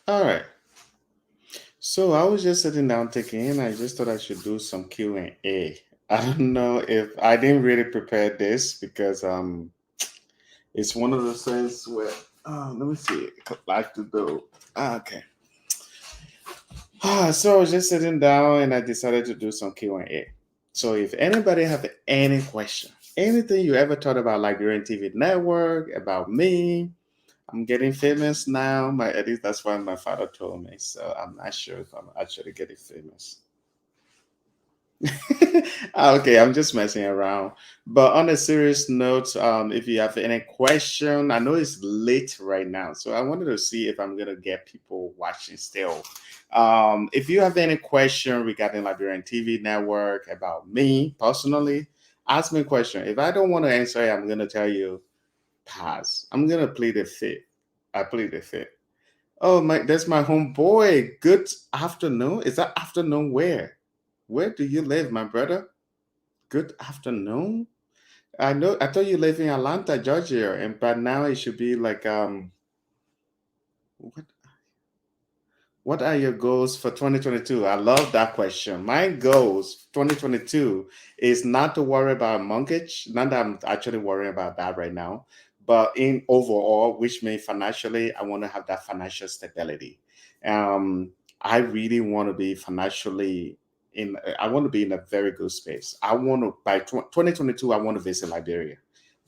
All right. So I was just sitting down thinking, I just thought I should do some Q&A. I don't know if I didn't really prepare this because it's one of those things where let me see, like to do. Okay. So I was just sitting down and I decided to do some Q&A. So if anybody have any question, anything you ever thought about Liberian TV Network, about me, I'm getting famous now. At least that's what my father told me. So I'm not sure if I'm actually getting famous. Okay, I'm just messing around. But on a serious note, if you have any question, I know it's late right now, so I wanted to see if I'm gonna get people watching still. If you have any question regarding Liberian TV Network about me personally, ask me a question. If I don't want to answer it, I'm gonna tell you pass. I'm gonna plead the fifth. I plead the fifth. Oh my, that's my homeboy. Good afternoon. Is that afternoon where? Where do you live, my brother? Good afternoon. I know. I thought you live in Atlanta, Georgia, and but now it should be like what what are your goals for 2022? I love that question. My goals 2022 is not to worry about mortgage. Not that I'm actually worrying about that right now, but in overall, which means financially, I want to have that financial stability. Um, I really want to be financially in. I want to be in a very good space. I want to by 2022. I want to visit Liberia.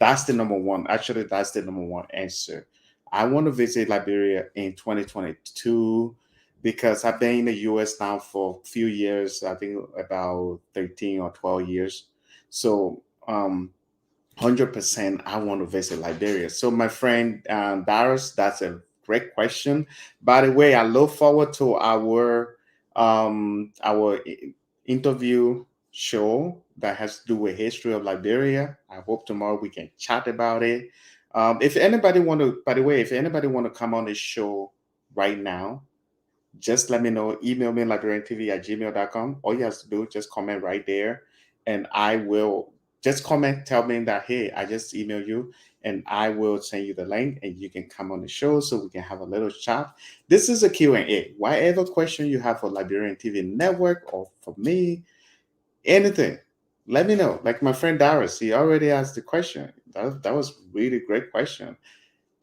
That's the number one. Actually, that's the number one answer. I want to visit Liberia in 2022 because I've been in the US now for a few years, I think about 13 or 12 years. So, 100% I want to visit Liberia. So, my friend Darius, that's a great question. By the way, I look forward to our interview show that has to do with history of Liberia. I hope tomorrow we can chat about it. If anybody want to, by the way, if anybody want to come on this show right now, just let me know. Email me liberiantv@gmail.com. All you have to do, just comment right there. And I will just comment, tell me that, hey, I just emailed you. And I will send you the link and you can come on the show so we can have a little chat. This is a Q&A. Whatever question you have for Liberian TV Network or for me, anything, let me know. Like my friend Darius, he already asked the question. That was really great question.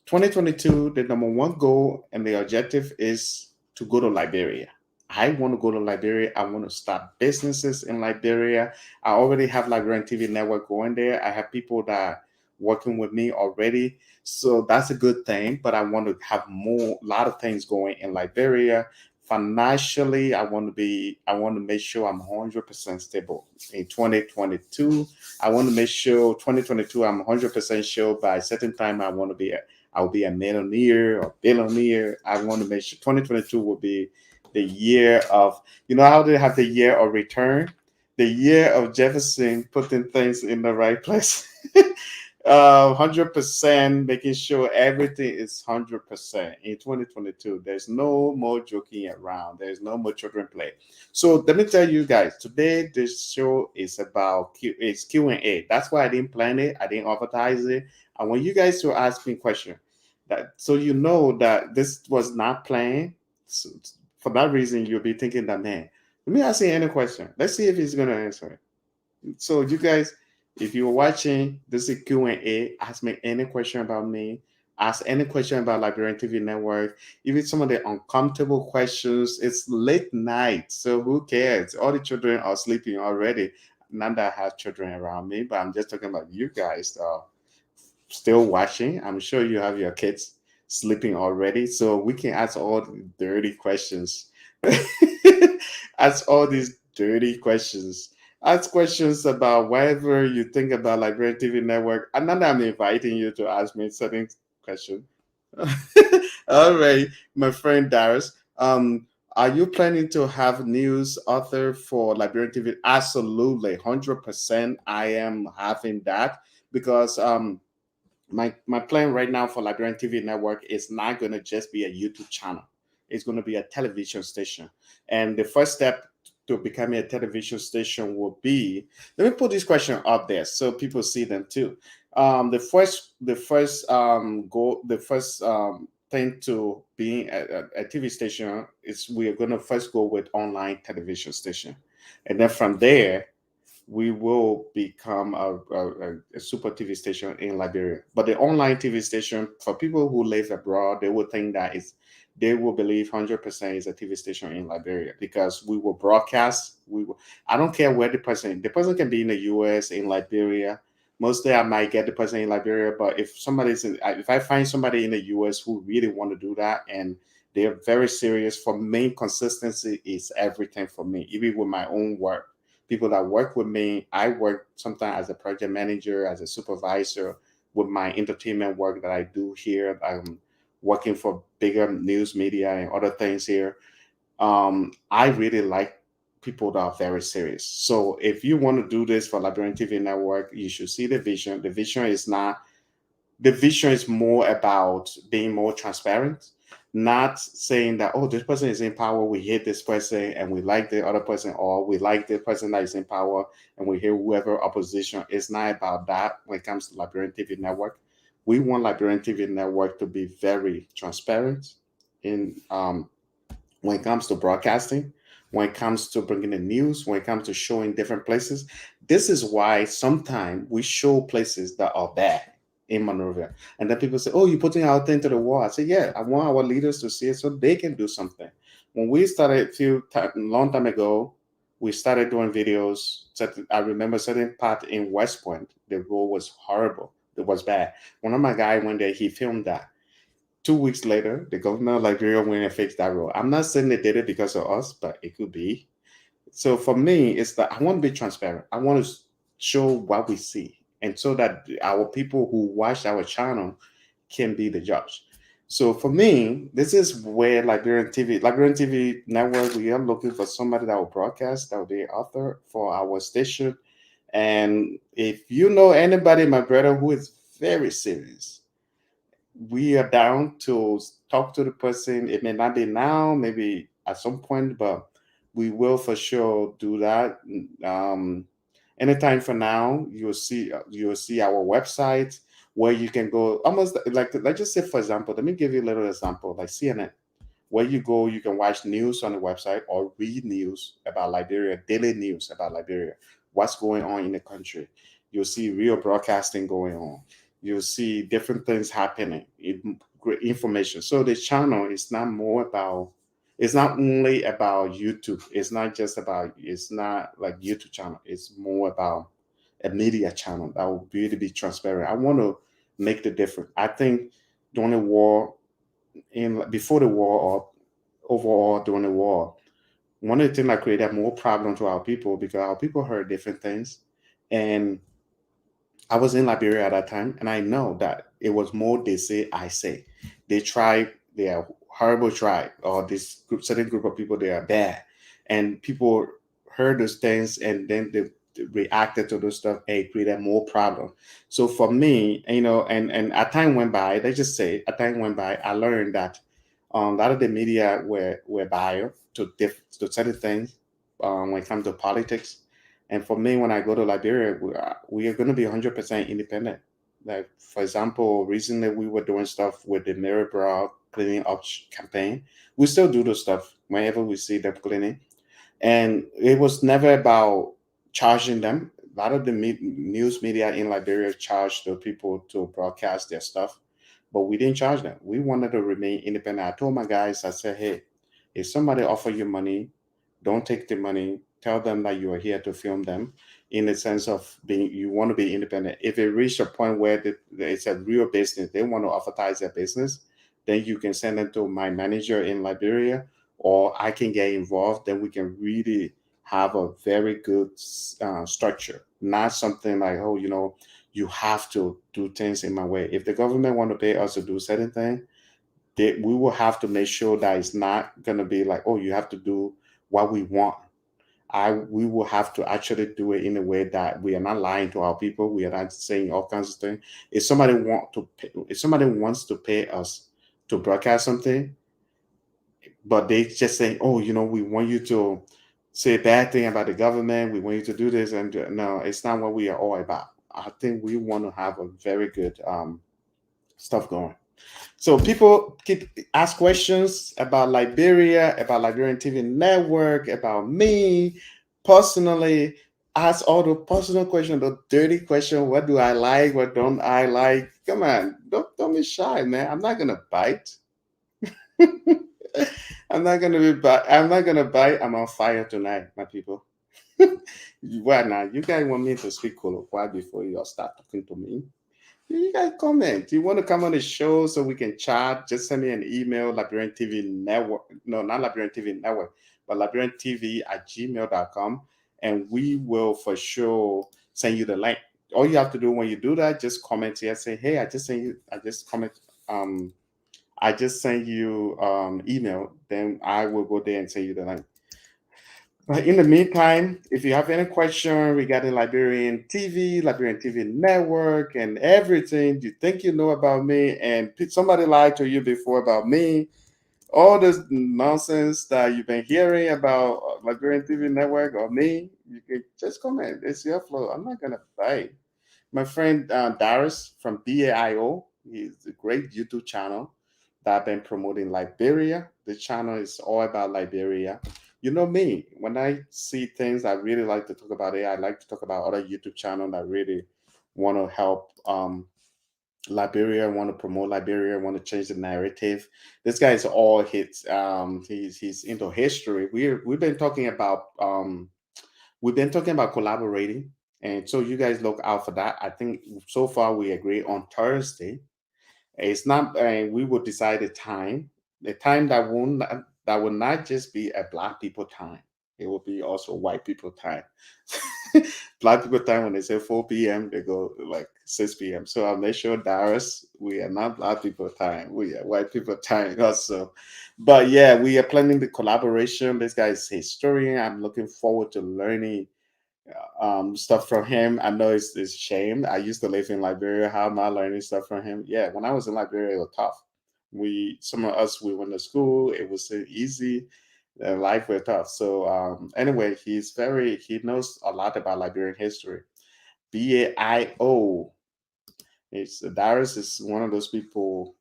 2022, the number one goal and the objective is to go to Liberia. I want to go to Liberia. I want to start businesses in Liberia. I already have Liberian TV Network going there. I have people that are working with me already. So that's a good thing. But I want to have more, a lot of things going in Liberia. Financially, I want to make sure I'm 100% stable in 2022. I want to make sure 2022, I'm 100% sure by a certain time I'll be a millionaire or billionaire. I want to make sure 2022 will be the year of, you know how they have the year of return? The year of Jefferson putting things in the right place. 100% making sure everything is 100% in 2022. There's no more joking around. There's no more children play. So let me tell you guys, today this show is about it's Q&A. That's why I didn't plan it. I didn't advertise it. I want you guys to ask me questions that so you know that this was not planned. So for that reason, you'll be thinking that, man, let me ask you any question. Let's see if he's gonna answer it. So you guys, if you're watching, this is Q&A. Ask me any question about me. Ask any question about Liberian TV Network. Even some of the uncomfortable questions. It's late night, so who cares? All the children are sleeping already. Not that I have children around me, but I'm just talking about you guys still watching. I'm sure you have your kids sleeping already, so we can ask all the dirty questions. Ask all these dirty questions. Ask questions about whatever you think about like Red TV Network. And not that I'm inviting you to ask me certain question. All right, my friend Darius. Are you planning to have news author for Liberian TV? Absolutely, 100%. I am having that because my plan right now for Liberian TV Network is not going to just be a YouTube channel. It's going to be a television station. And the first step to becoming a television station will be, let me put this question up there so people see them too. The first goal, the first thing to being a TV station is we are going to first go with online television station, and then from there we will become a super TV station in Liberia. But the online TV station, for people who live abroad, they will think that they will believe 100% is a TV station in Liberia because we will broadcast. I don't care where the person can be in the US, in Liberia. Mostly I might get the person in Liberia, but if I find somebody in the US who really want to do that and they're very serious, for me, consistency is everything for me, even with my own work. People that work with me, I work sometimes as a project manager, as a supervisor with my entertainment work that I do here. I'm working for bigger news media and other things here. I really like people that are very serious. So if you want to do this for Liberian TV Network, you should see the vision. The vision is more about being more transparent, not saying that, oh, this person is in power, we hate this person and we like the other person, or we like the person that is in power and we hate whoever opposition. It's not about that when it comes to Liberian TV Network. We want Liberian TV Network to be very transparent in when it comes to broadcasting, when it comes to bringing the news, when it comes to showing different places. This is why sometimes we show places that are bad in Monrovia. And then people say, oh, you're putting our thing to the wall. I say, yeah, I want our leaders to see it so they can do something. When we started long time ago, we started doing videos. I remember certain part in West Point, the road was horrible. It was bad. One of my guys went there, he filmed that. 2 weeks later, the governor of Liberia went and fixed that road. I'm not saying they did it because of us, but it could be. So for me, it's that I want to be transparent. I want to show what we see, and so that our people who watch our channel can be the judge. So for me, this is where Liberian TV Network, we are looking for somebody that will broadcast, that will be an author for our station. And if you know anybody, my brother, who is very serious, we are down to talk to the person. It may not be now, maybe at some point, but we will for sure do that. Anytime for now, you'll see our website where you can go almost like, let's just say, for example, let me give you a little example like CNN. Where you go, you can watch news on the website or read news about Liberia, daily news about Liberia, what's going on in the country. You'll see real broadcasting going on. You'll see different things happening, great information. So the channel is not more about, it's not only about YouTube. It's not like YouTube channel. It's more about a media channel that will really be transparent. I want to make the difference. I think during the war, in before the war or overall during the war, one of the things that created more problem to our people because our people heard different things. And I was in Liberia at that time, and I know that it was more they say, I say. They tribe, they are horrible tribe, or this certain group of people, they are bad. And people heard those things and then they reacted to those stuff and it created more problem. So for me, and as time went by, let's just say, as time went by, I learned that a lot of the media were biased to certain things when it comes to politics. And for me, when I go to Liberia, we are going to be 100% independent. Like, for example, recently we were doing stuff with the Mirror cleaning up campaign. We still do those stuff whenever we see them cleaning. And it was never about charging them. A lot of the news media in Liberia charged the people to broadcast their stuff, but we didn't charge them. We wanted to remain independent. I told my guys, I said, hey, if somebody offer you money, don't take the money. Tell them that you are here to film them in the sense of being, you want to be independent. If it reached a point where it's a real business, they want to advertise their business, then you can send them to my manager in Liberia, or I can get involved. Then we can really have a very good structure, not something like, oh, you have to do things in my way. If the government want to pay us to do certain things, we will have to make sure that it's not going to be like, oh, you have to do what we want. We will have to actually do it in a way that we are not lying to our people. We are not saying all kinds of things. If somebody wants to pay us to broadcast something, but they just saying, oh, we want you to say a bad thing about the government. We want you to do this, and no, it's not what we are all about. I think we want to have a very good stuff going. So people keep ask questions about Liberia, about Liberian TV Network, about me personally. Ask all the personal questions, the dirty question. What do I like? What don't I like? Come on, don't be shy, man. I'm not gonna bite. I'm not gonna bite. I'm on fire tonight, my people. Well, now you guys want me to speak colloquial before you all start talking to me? You guys comment. You want to come on the show so we can chat? Just send me an email, Liberian TV Network. No, not Liberian TV Network, but Liberian TV at gmail.com. And we will for sure send you the link. All you have to do when you do that, just comment here. Say, hey, I just comment. Um, I just sent you email. Then I will go there and send you the link. But in the meantime, if you have any question regarding Liberian TV Network, and everything you think you know about me, and somebody lied to you before about me, all this nonsense that you've been hearing about Liberian TV Network or me, you can just comment. It's your flow. I'm not gonna bite. My friend Darius from BAIO, he's a great YouTube channel that I've been promoting Liberia. The channel is all about Liberia. You know me, when I see things I really like to talk about it, I like to talk about other YouTube channels that really want to help Liberia, want to promote Liberia, want to change the narrative. This guy is all hits. He's into history. We've been talking about collaborating, and so you guys look out for that. I think so far we agree on Thursday. It's not, we will decide the time that will not just be a black people time. It will be also white people time. Black people time when they say 4 p.m., they go like 6 p.m. So I'll make sure Darius, we are not black people time. We are white people time also. But yeah, we are planning the collaboration. This guy is a historian. I'm looking forward to learning stuff from him. I know it's shame. I used to live in Liberia. How am I learning stuff from him? Yeah, when I was in Liberia, it was tough. Some of us, we went to school. It was so easy. Life was tough. So anyway, he knows a lot about Liberian history. BAIO. It's Darius is one of those people,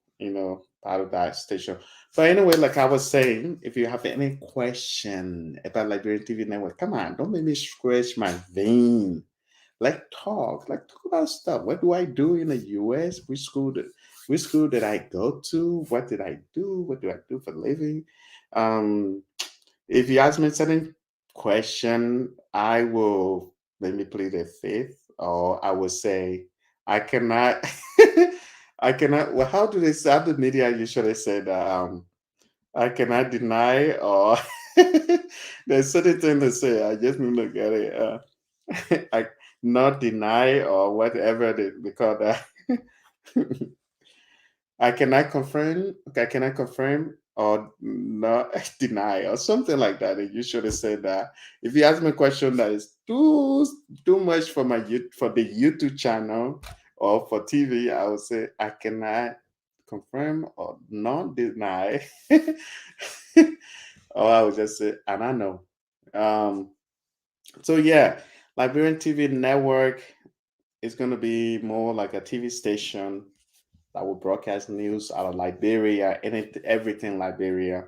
part of that station. But anyway, like I was saying, if you have any question about Liberian TV Network, come on, don't make me scratch my vein. Like talk about stuff. What do I do in the US? Which school did I go to? What did I do? What do I do for a living? Um, if you ask me certain question, I will maybe plead the fifth, or I will say I cannot. I cannot. Well, how do they say? How the media usually say that? I cannot deny, or there's certain thing to say. I just need to look at it. I not deny or whatever they call that. I cannot confirm. Okay, I cannot confirm or not deny or something like that. You should have said that. If you ask me a question that is too much for for the YouTube channel or for TV, I would say I cannot confirm or not deny. Or I would just say, and I know. Um, so yeah, Liberian TV Network is going to be more like a TV station that will broadcast news out of Liberia, everything Liberia,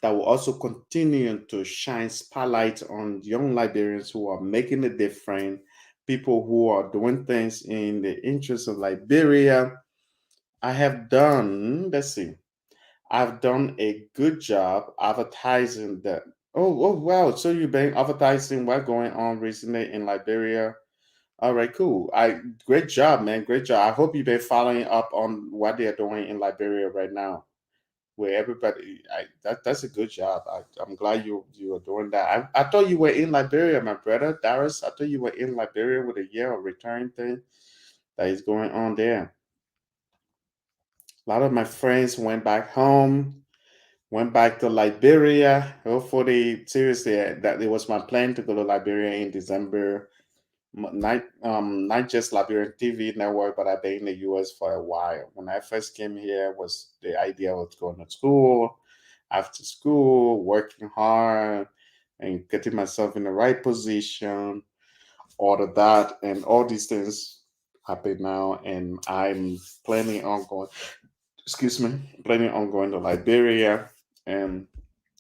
that will also continue to shine spotlight on young Liberians who are making a difference, people who are doing things in the interest of Liberia. Let's see, I've done a good job advertising that. Oh, wow. So you've been advertising what's going on recently in Liberia. All right, cool. Great job, man. Great job. I hope you've been following up on what they're doing in Liberia right now, where everybody. That's a good job. I'm glad you are doing that. I thought you were in Liberia, my brother Darius. I thought you were in Liberia with a year of return thing that is going on there. A lot of my friends went back home, went back to Liberia. Hopefully, seriously, that it was my plan to go to Liberia in December. Not just Liberian TV network, but I've been in the US for a while. When I first came here, was the idea was going to school, after school, working hard, and getting myself in the right position, all of that, and all these things happy now, and I'm planning on going. Excuse me, planning on going to Liberia, and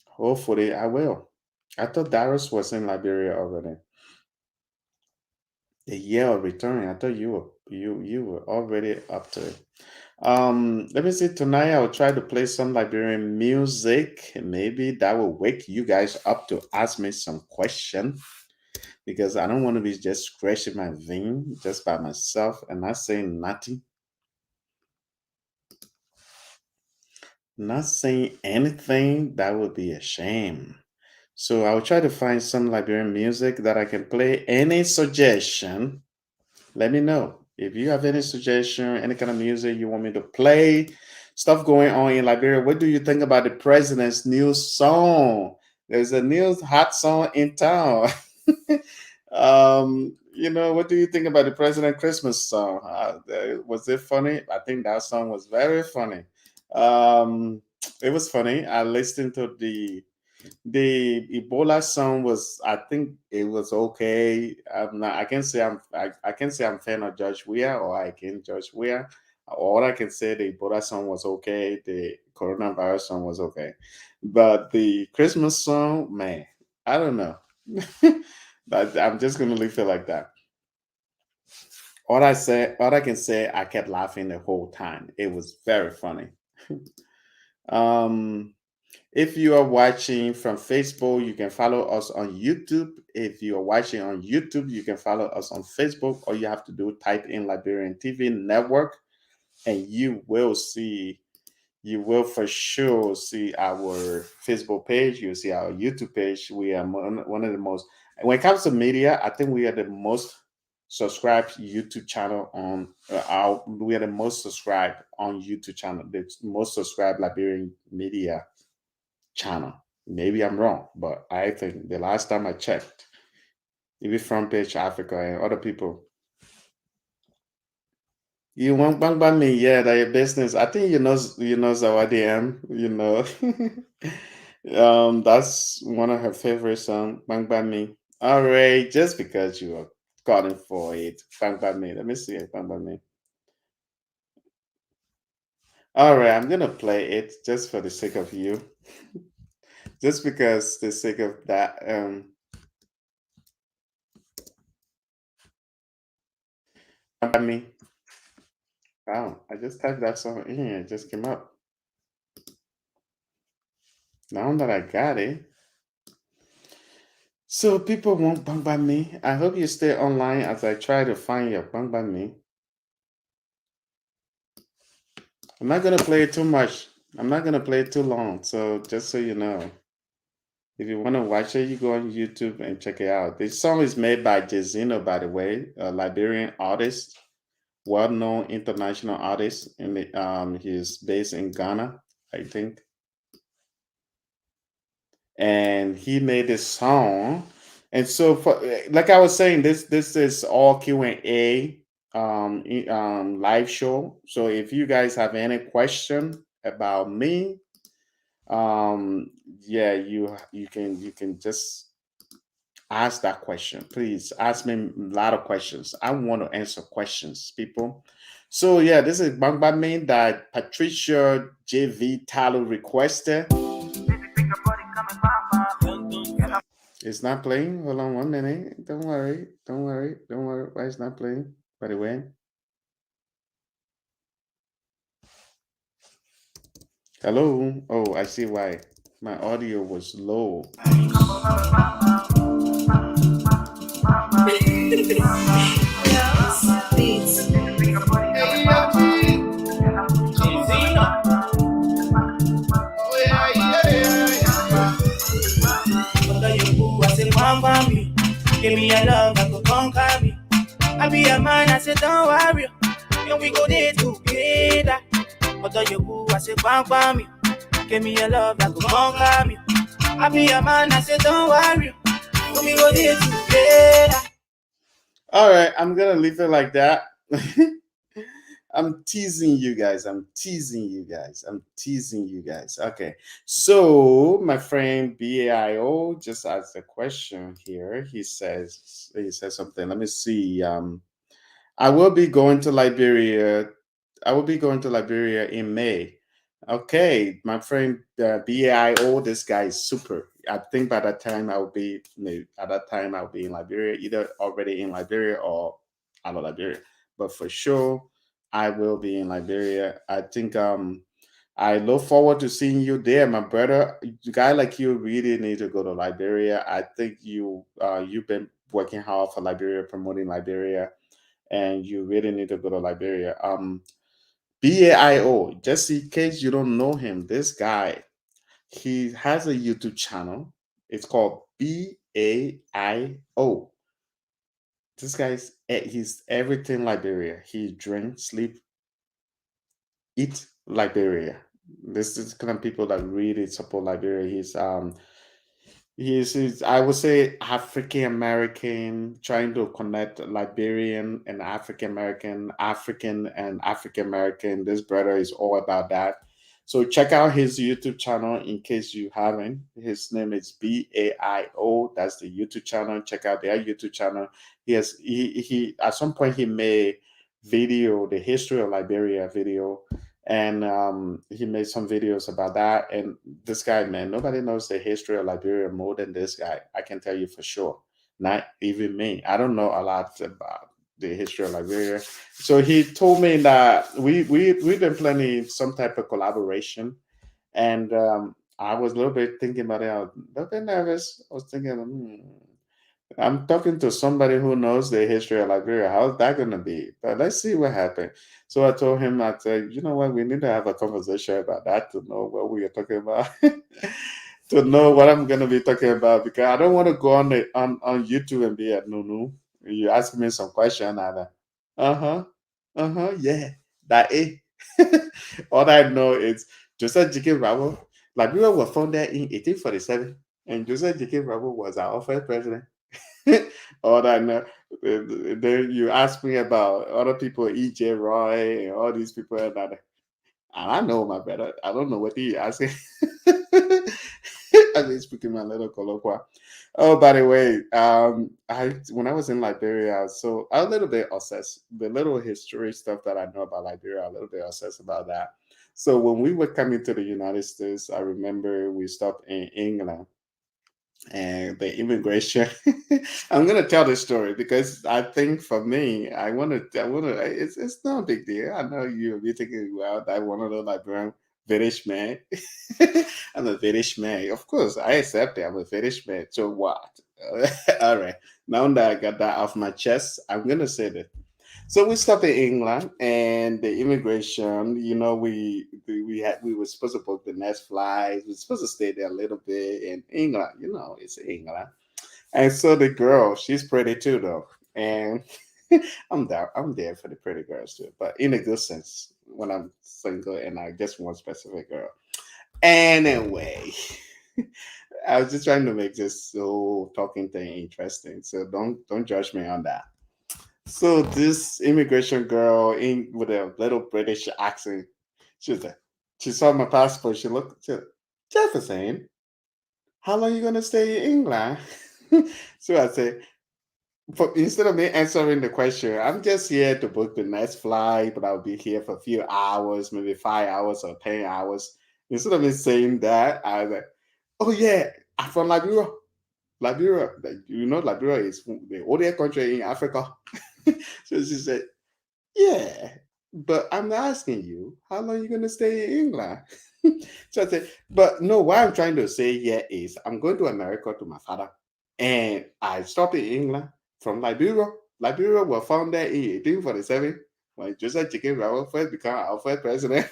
hopefully I will. I thought Darius was in Liberia already. The year of returning. I thought you were already up to it. Let me see. Tonight I'll try to play some Liberian music. Maybe that will wake you guys up to ask me some question because I don't want to be just scratching my vein just by myself and not saying nothing, not saying anything. That would be a shame. So I'll try to find some Liberian music that I can play. Any suggestion? Let me know. If you have any suggestion, any kind of music you want me to play, stuff going on in Liberia, what do you think about the president's new song? There's a new hot song in town. What do you think about the president Christmas song? Was it funny? I think that song was very funny. Um, it was funny. I listened to the Ebola song was, I think it was okay. I'm not, I can say I can say I'm fan of Judge Weir, or I can Judge Weir. All I can say, the Ebola song was okay. The coronavirus song was okay, but the Christmas song, man, I don't know. But I'm just gonna leave it like that. All I can say, I kept laughing the whole time. It was very funny. um If you are watching from Facebook, you can follow us on YouTube. If you are watching on YouTube, you can follow us on Facebook. All you have to do, type in Liberian TV Network, and you will for sure see our Facebook page. You'll see our YouTube page. We are one of the most, when it comes to media, I think we are the most subscribed YouTube channel on we are the most subscribed on YouTube channel, the most subscribed Liberian media channel. Maybe I'm wrong, but I think the last time I checked, even Front Page Africa and other people, you want bang bang me, yeah, that your business. I think you know Zawadi M, that's one of her favorite songs, Bang Bang Me. All right, just because you are calling for it, Bang Bang Me. Let me see it, Bang Bang Me. All right, I'm gonna play it just for the sake of you, just because the sake of that. Bang Bang Me. Wow, I just typed that song in, it just came up. Now that I got it. So people won't bang by me. I hope you stay online as I try to find your bang by me. I'm not gonna play it too much. I'm not gonna play it too long. So just so you know, if you want to watch it, you go on YouTube and check it out. This song is made by Jazino, by the way, a Liberian artist, well-known international artist. He's based in Ghana, I think. And he made this song. And so, for like I was saying, this is all Q&A live show. So if you guys have any question about me, yeah, you can just ask that question. Please ask me a lot of questions. I want to answer questions, people. So yeah, this is Bang Bang Me that Patricia JV Talo requested. It's not playing. Hold on 1 minute. Don't worry. Don't worry. Don't worry. Why it's not playing? By the way. Hello. Oh, I see why. My audio was low. Beats. Give me a love that could conquer me. I be a man, I say don't worry. And we go there together. But you who I say bang me. Give me a love that could conquer me. I be a man, I say don't worry. And we go there together. All right, I'm gonna leave it like that. I'm teasing you guys. I'm teasing you guys. I'm teasing you guys. Okay. So my friend BAIO just asked a question here. He says something. Let me see. I will be going to Liberia. I will be going to Liberia in May. Okay, my friend BAIO, this guy is super. I think by that time I'll be maybe at that time I'll be in Liberia, either already in Liberia or out of Liberia. But for sure, I will be in Liberia. I think I look forward to seeing you there, my brother. A guy like you really need to go to Liberia. I think you've been working hard for Liberia, promoting Liberia, and you really need to go to Liberia. BAIO, just in case you don't know him, this guy, he has a YouTube channel. It's called BAIO. This guy's he's everything Liberia. He drinks, sleep, eat Liberia. This is kind of people that really support Liberia. He's I would say African American, trying to connect Liberian and African American, African and African American. This brother is all about that. So check out his YouTube channel in case you haven't. His name is BAIO. That's the YouTube channel. Check out their YouTube channel. He at some point he made video, the history of Liberia video, and he made some videos about that. And this guy, man, nobody knows the history of Liberia more than this guy. I can tell you for sure. Not even me. I don't know a lot about the history of Liberia. So he told me that we've been planning some type of collaboration, and I was a little bit thinking about it. I was a little bit nervous. I was thinking, I'm talking to somebody who knows the history of Liberia. How's that going to be? But let's see what happened. So I told him, I said, you know what? We need to have a conversation about that to know what we are talking about, to know what I'm going to be talking about. Because I don't want to go on YouTube and be at no no. You ask me some question, and yeah, that it. All I know is Joseph J.K. Rowell. Liberia was founded in 1847, and Joseph J.K. Rowell was our first president. All that know. Then you ask me about other people, E.J. Roy, and all these people, and I know my brother. I don't know what he asking. I mean, speaking my little colloquia. Oh, by the way, I when I was in Liberia, so I was a little bit obsessed. The little history stuff that I know about Liberia, a little bit obsessed about that. So when we were coming to the United States, I remember we stopped in England and the immigration. I'm gonna tell this story because I think for me, I want to. It's not a big deal. I know you'll be thinking, well, I want to look like brown British man. I'm a British man, of course. I accept it. I'm a British man. So what? All right. Now that I got that off my chest, I'm gonna say this. So we stopped in England, and the immigration. You know, we were supposed to book the next flight. We were supposed to stay there a little bit in England. You know, it's England. And so the girl, she's pretty too, though. And I'm there for the pretty girls too, but in a good sense. When I'm single and I just want specific girl. Anyway, I was just trying to make this whole talking thing interesting. So don't judge me on that. So this immigration girl in with a little British accent, she was like, she saw my passport. She looked, she said, Jefferson, how long you gonna stay in England? So I said, instead of me answering the question, I'm just here to book the next flight, but I'll be here for a few hours, maybe 5 hours or 10 hours. Instead of me saying that, I was like, oh yeah, I'm from Liberia. Liberia, you know, Liberia is the only country in Africa. So she said, yeah, but I'm asking you, how long are you going to stay in England? So I said, but no, what I'm trying to say here is I'm going to America to my father. And I stopped in England from Liberia. Liberia was founded in 1847 when Joseph Chicken Rowell first became our first president.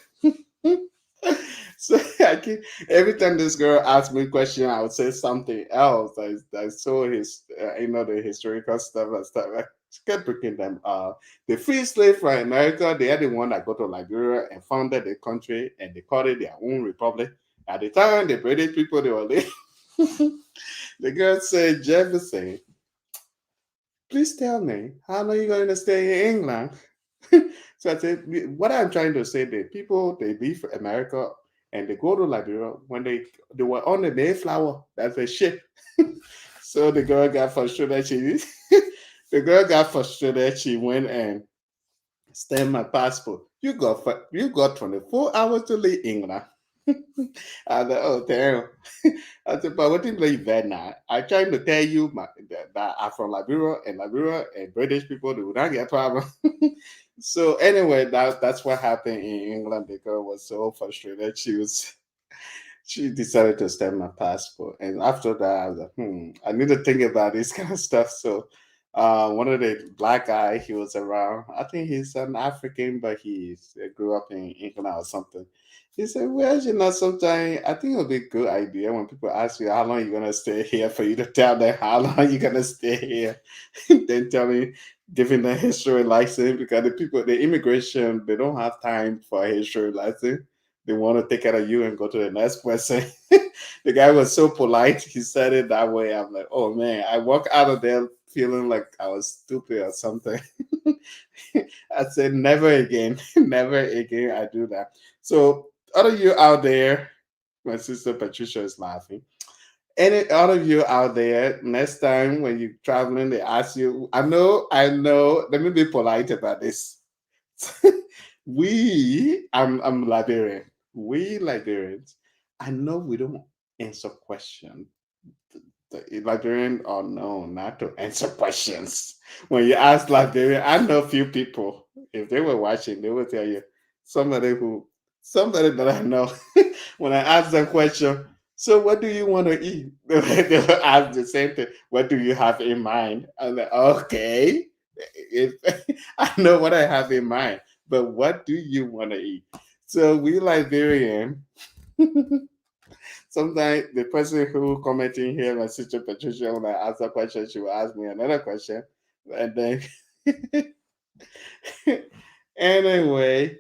So I keep, every time this girl asks me a question, I would say something else. I saw his, the historical stuff and stuff. I kept breaking them. The free slave from America, they are the one that go to Liberia and founded the country, and they called it their own republic. At the time, the British people they were there. The girl said, Jefferson, please tell me, how long are you going to stay in England? So I said, what I'm trying to say, the people they leave America and they go to Liberia when they were on the Mayflower. That's a ship. So the girl got frustrated. The girl got frustrated. She went and Stamp my passport. You got 24 hours to leave England. I was like, oh damn. I said, but what did you leave that now? I trying to tell you that I'm from Liberia and British people do not get problem. So anyway, that's what happened in England. The girl was so frustrated. She decided to stamp my passport. And after that, I was like, I need to think about this kind of stuff. So one of the black guy, he was around. I think he's an African, but he grew up in England or something. He said, well, sometimes I think it would be a good idea when people ask you how long you're going to stay here for you to tell them how long you're going to stay here. Then tell me, giving the history license because the immigration, they don't have time for a history license. They want to take out of you and go to the next person. The guy was so polite. He said it that way. I'm like, oh man, I walk out of there feeling like I was stupid or something. I said, never again, never again. I do that. So, all of you out there, my sister Patricia is laughing. Any all of you out there, next time when you're traveling, they ask you, I know. Let me be polite about this. I'm Liberian. We Liberians, I know we don't answer questions. The Liberian are known not to answer questions. When you ask Liberian, I know a few people. If they were watching, they will tell you somebody who somebody that I know. When I ask them question, so what do you want to eat? They will ask the same thing. What do you have in mind? I'm like, okay, if I know what I have in mind, but what do you want to eat? So we Liberian. Sometimes the person who commenting here, my sister Patricia, when I ask a question, she will ask me another question. And then anyway,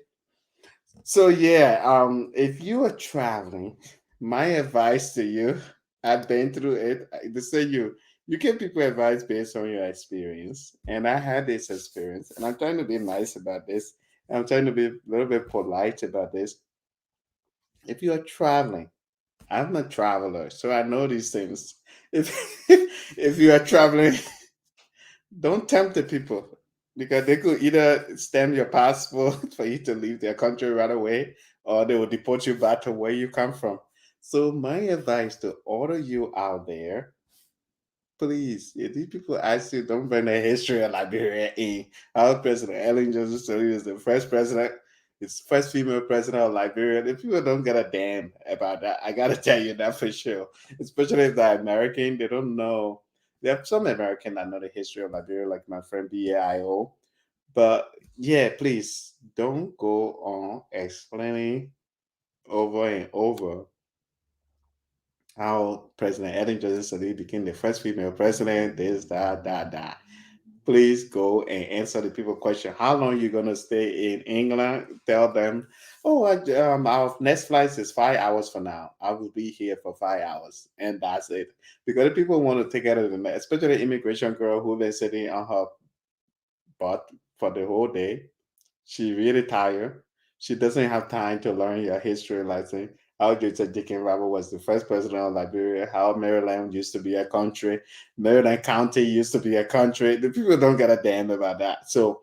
so yeah, if you are traveling, my advice to you, I've been through it. To say you give people advice based on your experience. And I had this experience, and I'm trying to be nice about this. I'm trying to be a little bit polite about this. If you are traveling, I'm a traveler, so I know these things. If if you are traveling, don't tempt the people because they could either stamp your passport for you to leave their country right away, or they will deport you back to where you come from. So my advice to all of you out there, please, if these people ask you, don't bring the history of Liberia in. Our president, Ellen Johnson Sirleaf, is the first president, is first female president of Liberia. The people don't get a damn about that. I gotta tell you that for sure. Especially if they're American, they don't know. There are some American that know the history of Liberia, like my friend BAIO. But yeah, please don't go on explaining over and over how President Ellen Johnson Sirleaf became the first female president, this, that. Please go and answer the people question. How long you gonna stay in England? Tell them, oh, our next flight is 5 hours from now. I will be here for 5 hours, and that's it. Because the people want to take out of the net, especially the immigration girl who been sitting on her butt for the whole day. She really tired. She doesn't have time to learn your history lesson. How J. Dickens Robert was the first president of Liberia. How Maryland used to be a country. Maryland County used to be a country. The people don't get a damn about that. So,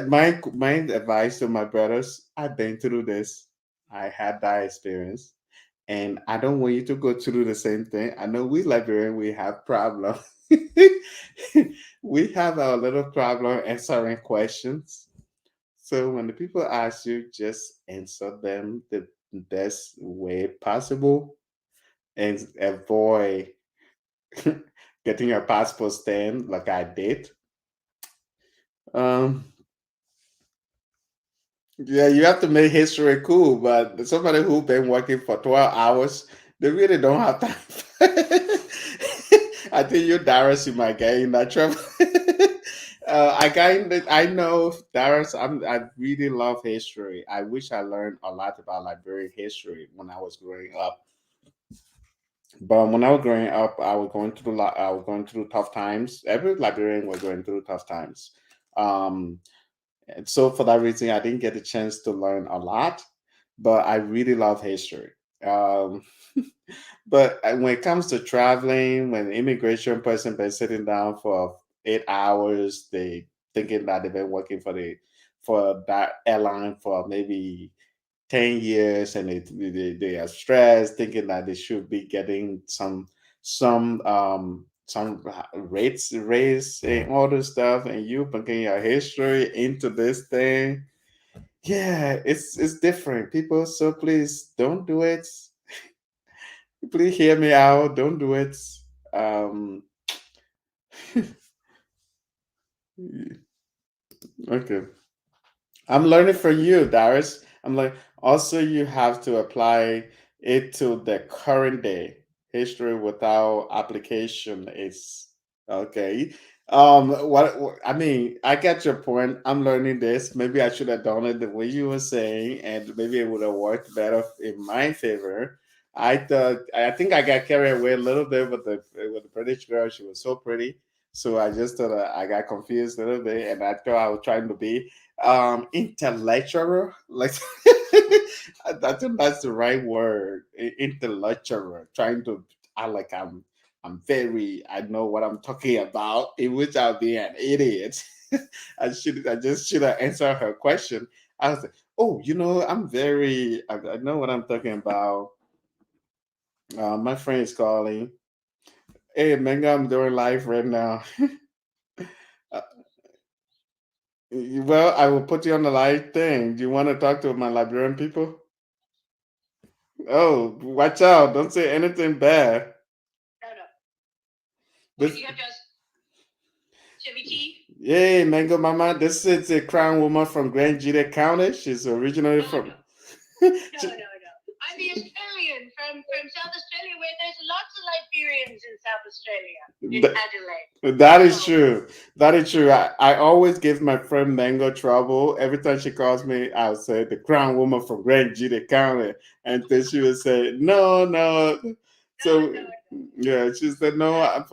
my advice to my brothers: I've been through this. I had that experience, and I don't want you to go through the same thing. I know we Liberian, we have problem. We have our little problem answering questions. So when the people ask you, just answer them the best way possible and avoid getting your passport stamped like I did. Um, yeah, you have to make history cool, but somebody who been working for 12 hours, they really don't have time. I think you, Darius, you might get in that trouble. I know Darius. I really love history. I wish I learned a lot about Liberian history when I was growing up. But when I was growing up, I was going through tough times. Every Liberian was going through tough times. Um, and so for that reason, I didn't get a chance to learn a lot, but I really love history. Um, but when it comes to traveling, when the immigration person been sitting down for 8 hours, they thinking that they've been working for that airline for maybe 10 years, and they are stressed thinking that they should be getting some rates raise and all this stuff, and you bringing your history into this thing. Yeah, it's different, people. So please don't do it. Please hear me out. Don't do it. Um, okay. I'm learning from you, Darius. I'm like, also you have to apply it to the current day. History without application is okay. I mean, I get your point. I'm learning this. Maybe I should have done it the way you were saying, and maybe it would have worked better in my favor. I think I got carried away a little bit with the British girl. She was so pretty. So I just thought I got confused a little bit, and I thought I was trying to be intellectual, like I think that's the right word. Intellectual, trying to I like I know what I'm talking about, in which I'll be an idiot. I just should have answered her question. I was like, oh, I know what I'm talking about. My friend is calling. Hey, Menga, I'm doing live right now. Uh, well, I will put you on the live thing. Do you want to talk to my Liberian people? Oh, watch out. Don't say anything bad. No, no. This, you have just Chevy T. Yay, Mango Mama. This is a crown woman from Grand Jita County. She's originally from. No, no, no. I'm the Australian from South Australia, where there's lots of Liberians in South Australia, in Adelaide. That is true. That is true. I always give my friend Mango trouble. Every time she calls me, I'll say the crown woman from Grand Jita County. And then she would say, no, no. So, no, no, no. Yeah, she said, no, I'm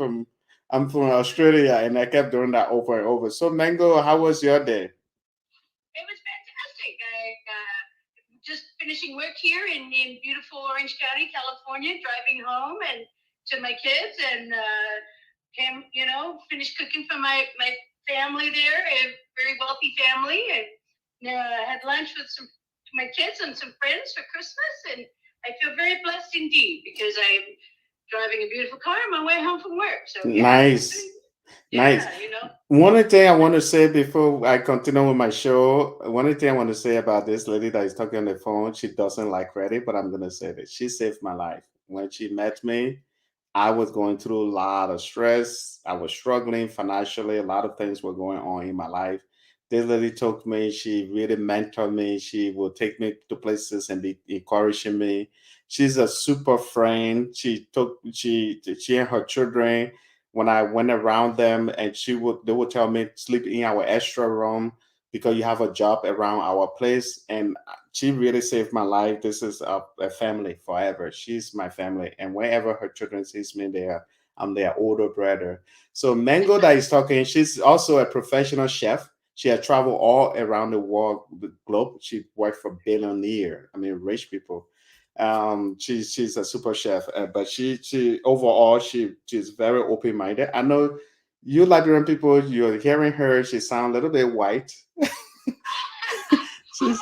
from Australia. And I kept doing that over and over. So, Mango, how was your day? It was fantastic. I just finishing work here in beautiful Orange County, California, driving home and to my kids, and came, finished cooking for my family there, a very wealthy family, and had lunch with my kids and some friends for Christmas, and I feel very blessed indeed because I'm driving a beautiful car on my way home from work. So yeah, nice. Nice. One thing I want to say before I continue with my show, one thing I want to say about this lady that is talking on the phone, she doesn't like Reddit, but I'm going to say this. She saved my life. When she met me, I was going through a lot of stress. I was struggling financially. A lot of things were going on in my life. This lady told me, she really mentored me. She would take me to places and be encouraging me. She's a super friend. She and her children, when I went around them, and they would tell me sleep in our extra room because you have a job around our place. And she really saved my life. This is a family forever. She's my family, and whenever her children sees me there, I'm their older brother. So Mango that is talking, she's also a professional chef. She had traveled all around the world, the globe. She worked for billionaire, I mean rich people. She's a super chef, but she overall she's very open minded. I know you Liberian people, you're hearing her. She sounds a little bit white. she's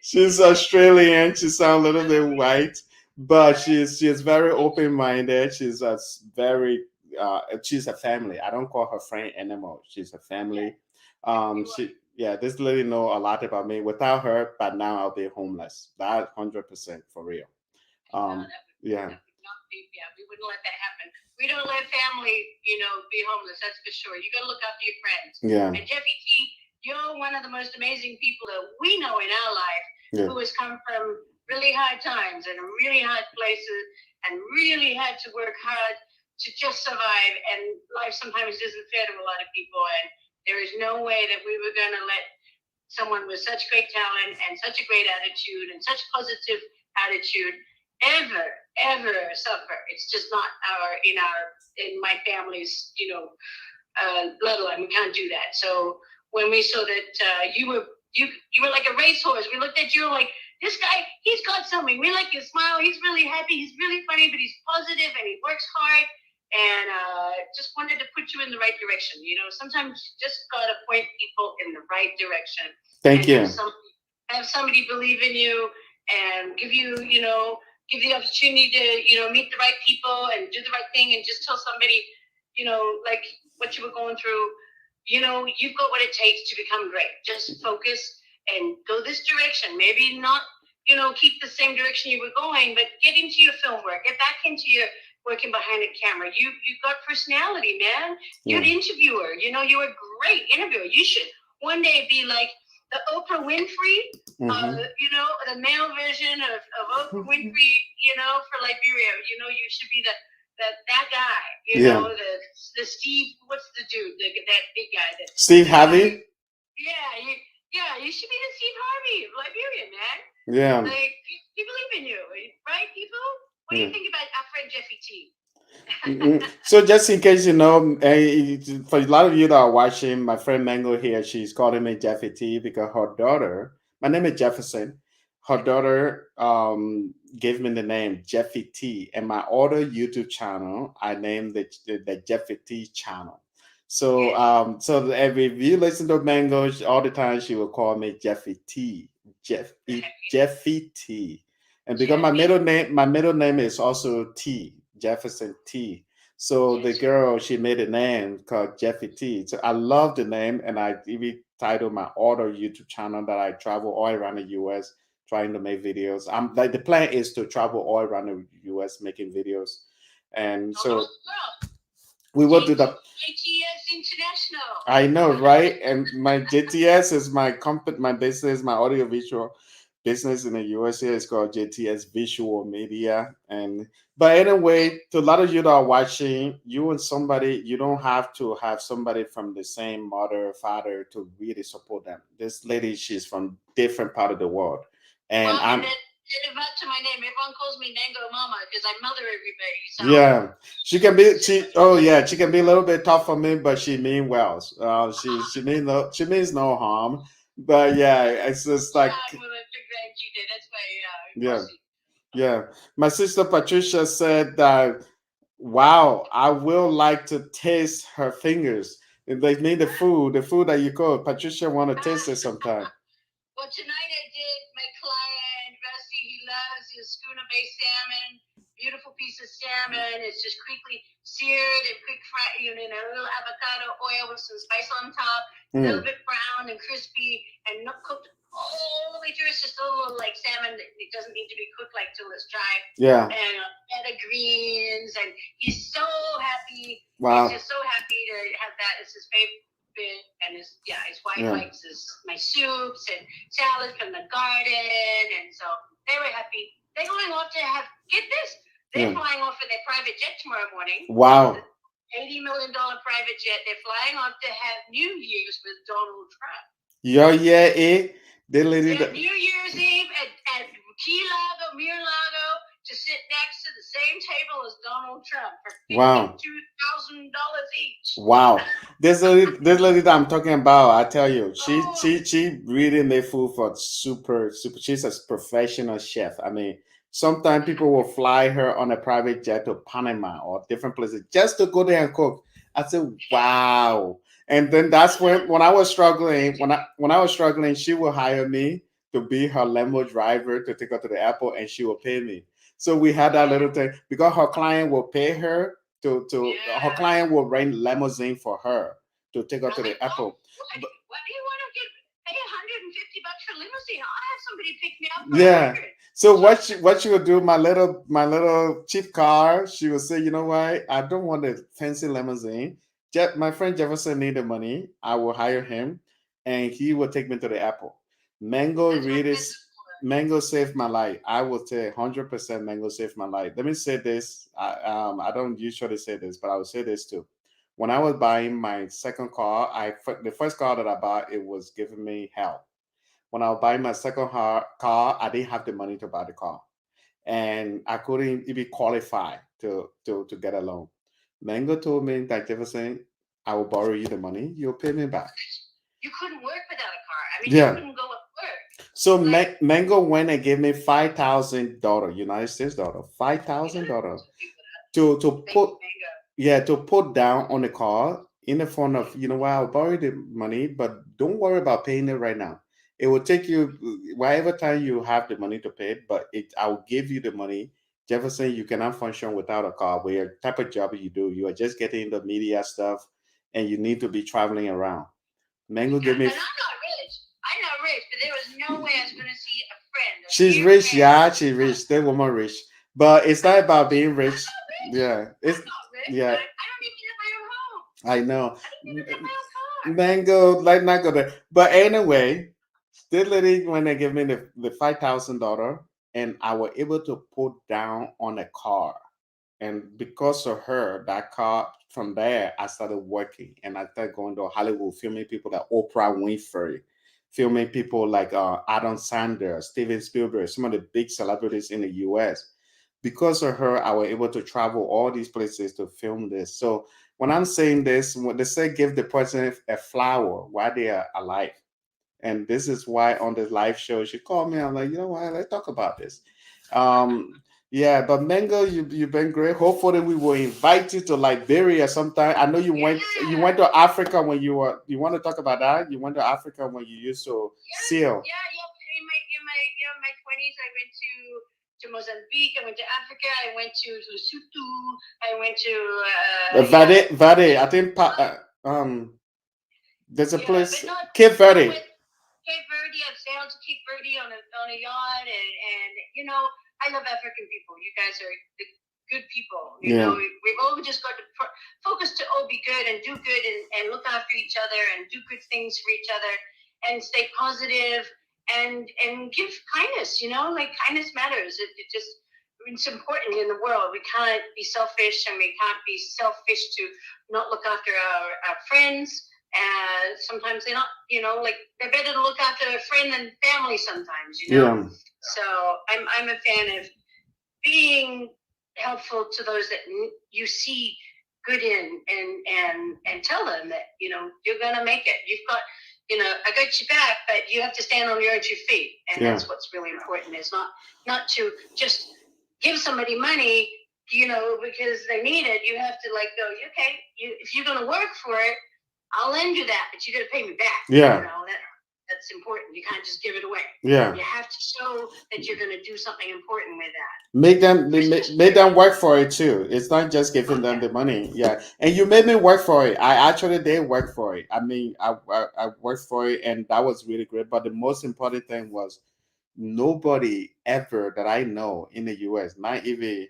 she's Australian. She sounds a little bit white, but she's very open minded. She's a family. I don't call her friend anymore. She's a family. Yeah, this lady know a lot about me. Without her, but now I'll be homeless. That 100% for real. Yeah. Yeah, we wouldn't let that happen. We don't let family, be homeless. That's for sure. You got to look after your friends. Yeah. And Jeffy T, you're one of the most amazing people that we know in our life, yeah, who has come from really hard times and really hard places and really had to work hard to just survive. And life sometimes isn't fair to a lot of people. And there is no way that we were going to let someone with such great talent and such a great attitude and such positive attitude ever suffer. It's just not in my family's bloodline. We can't do that. So when we saw that you were like a racehorse, we looked at you like, this guy, he's got something. We like his smile. He's really happy. He's really funny, but he's positive and he works hard. and just wanted to put you in the right direction. Sometimes you just gotta point people in the right direction. Thank And you. Have somebody believe in you and give you, give the opportunity to, meet the right people and do the right thing and just tell somebody, like what you were going through. You've got what it takes to become great. Just focus and go this direction. Maybe not, keep the same direction you were going, but get into your film work. Get back into your working behind the camera. You got personality, man. You're an interviewer. You're a great interviewer. You should one day be like the Oprah Winfrey, the male version of Oprah Winfrey, for Liberia. You should be that guy, the Steve, what's the dude, that big guy, Steve Harvey. You should be the Steve Harvey of Liberia, man. Yeah. Like, people believe in you, right, people? What do you think about our friend Jeffy T? So just in case for a lot of you that are watching, my friend Mango here, she's calling me Jeffy T because her daughter, my name is Jefferson, her daughter gave me the name Jeffy T, and my other YouTube channel I named the Jeffy T channel. So so if you listen to Mango all the time, she will call me Jeffy T, Jeffy T, and because my middle name is also T, Jefferson T. So the girl, she made a name called Jeffy T. So I love the name, and I even titled my other YouTube channel that I travel all around the US trying to make videos. I'm like, the plan is to travel all around the US making videos, and so we will do the JTS International. I know, right? And my JTS is my company, my business, my audiovisual business in the USA is called JTS Visual Media. And but anyway, to a lot of you that are watching, you and somebody, you don't have to have somebody from the same mother or father to really support them. This lady, she's from different part of the world, and I'm. It about to my name. Everyone calls me Mango Mama because I mother everybody. So. Yeah, she can be. She can be a little bit tough for me, but she mean well. She means no harm. But yeah, it's just like yeah. My sister Patricia said that. Wow, I will like to taste her fingers. If they need the food that you cook, Patricia want to taste it sometime. Well, tonight I did my client, Rusty. He loves his schooner-based salmon. Beautiful piece of salmon. It's just quickly seared and quick fried, in a little avocado oil with some spice on top. A little bit brown and crispy and not cooked all the way through. It's just a little like salmon. It doesn't need to be cooked like till it's dry. Yeah. And feta greens. And he's so happy. Wow. He's just so happy to have that. It's his favorite. And his wife likes my soups and salads from the garden, and so they were happy. They're going off to get this. They're flying off for their private jet tomorrow morning. Wow. $80 million private jet. They're flying off to have New Year's with Donald Trump. New Year's Eve at Key Largo, Mar-a-Lago, to sit next to the same table as Donald Trump for $52,000 each. Wow. This lady that I'm talking about, I tell you, she really made food for super. She's a professional chef. I mean, sometimes people will fly her on a private jet to Panama or different places just to go there and cook. I said, wow. And then that's when I was struggling, when I was struggling, she will hire me to be her limo driver to take her to the airport, and she will pay me. So we had that little thing because her client will pay her to her client will rent limousine for her to take her to the airport. What do you want to pay $150 for limousine? I'll have somebody pick me up. Yeah. So what she would do, my little cheap car, she would say, you know what? I don't want a fancy limousine. My friend Jefferson needed money. I will hire him, and he will take me to the airport. Mango saved my life. I will say 100% Mango saved my life. Let me say this. I don't usually say this, but I will say this too. When I was buying my second car, the first car that I bought, it was giving me hell. When I was buying my second car, I didn't have the money to buy the car, and I couldn't even qualify to get a loan. Mango told me that Jefferson, I will borrow you the money. You'll pay me back. You couldn't work without a car. I mean, you couldn't go at work. So Mango went and gave me $5,000, United States dollar, $5,000 to put. yeah, to put down on the car in the form of, you know what, I'll borrow the money, but don't worry about paying it right now. It will take you whatever time you have the money to pay it, but I'll give you the money. Jefferson, you cannot function without a car. Where type of job you do, you are just getting the media stuff, and you need to be traveling around. Mango Yeah, give me. and I'm not rich. I'm not rich, but there was no way I was going to see a friend, a She's dear rich, friend. yeah, she's rich. That woman rich, but it's not about being I'm rich. not rich. Yeah, it's I'm not rich. yeah. I don't even have my own home. I know. I don't even have my own car. Mango, like not go there. But anyway, this lady when they give me the $5,000 and I was able to put down on a car. And because of her, that car from there I started working and I started going to Hollywood, filming people like Oprah Winfrey, filming people like Adam Sandler, Steven Spielberg, some of the big celebrities in the US. Because of her, I was able to travel all these places to film this. So when I'm saying this, when they say give the person a flower while they are alive, and this is why on this live show she called me. I'm like, you know what? Let's talk about this. Yeah, but Mango, you've been great. Hopefully, we will invite you to Liberia sometime. I know you went to Africa when you were. You want to talk about that? You went to Africa when you used to sail. Yeah, yeah. In my 20s, I went to Mozambique. I went to Africa. I went to Lesotho. I went to Vade. I think there's a yeah, place but not Cape not Verde. with Cape Verde. I've sailed to Cape Verde on a yacht, and you know I love African people. You guys are the good people. You know Yeah. we've all just got to focus to be good and do good and look after each other and do good things for each other and stay positive and give kindness. You know, like kindness matters. It just it's important in the world. We can't be selfish and we can't be selfish to not look after our friends. And sometimes they're not, like they're better to look after a friend than family sometimes, Yeah. So I'm a fan of being helpful to those that you see good in and tell them that, you're going to make it. You've got, I got your back, but you have to stand on your own 2 feet. And Yeah. that's what's really important is not to just give somebody money, because they need it. You have to go, okay, if you're going to work for it, I'll lend you that, but you got to pay me back. Yeah. That's important. You can't just give it away. Yeah. You have to show that you're going to do something important with that. Make them work for it too. It's not just giving them the money. Yeah, and you made me work for it. I actually did work for it. I mean, I worked for it, and that was really great. But the most important thing was nobody ever that I know in the U.S. Not even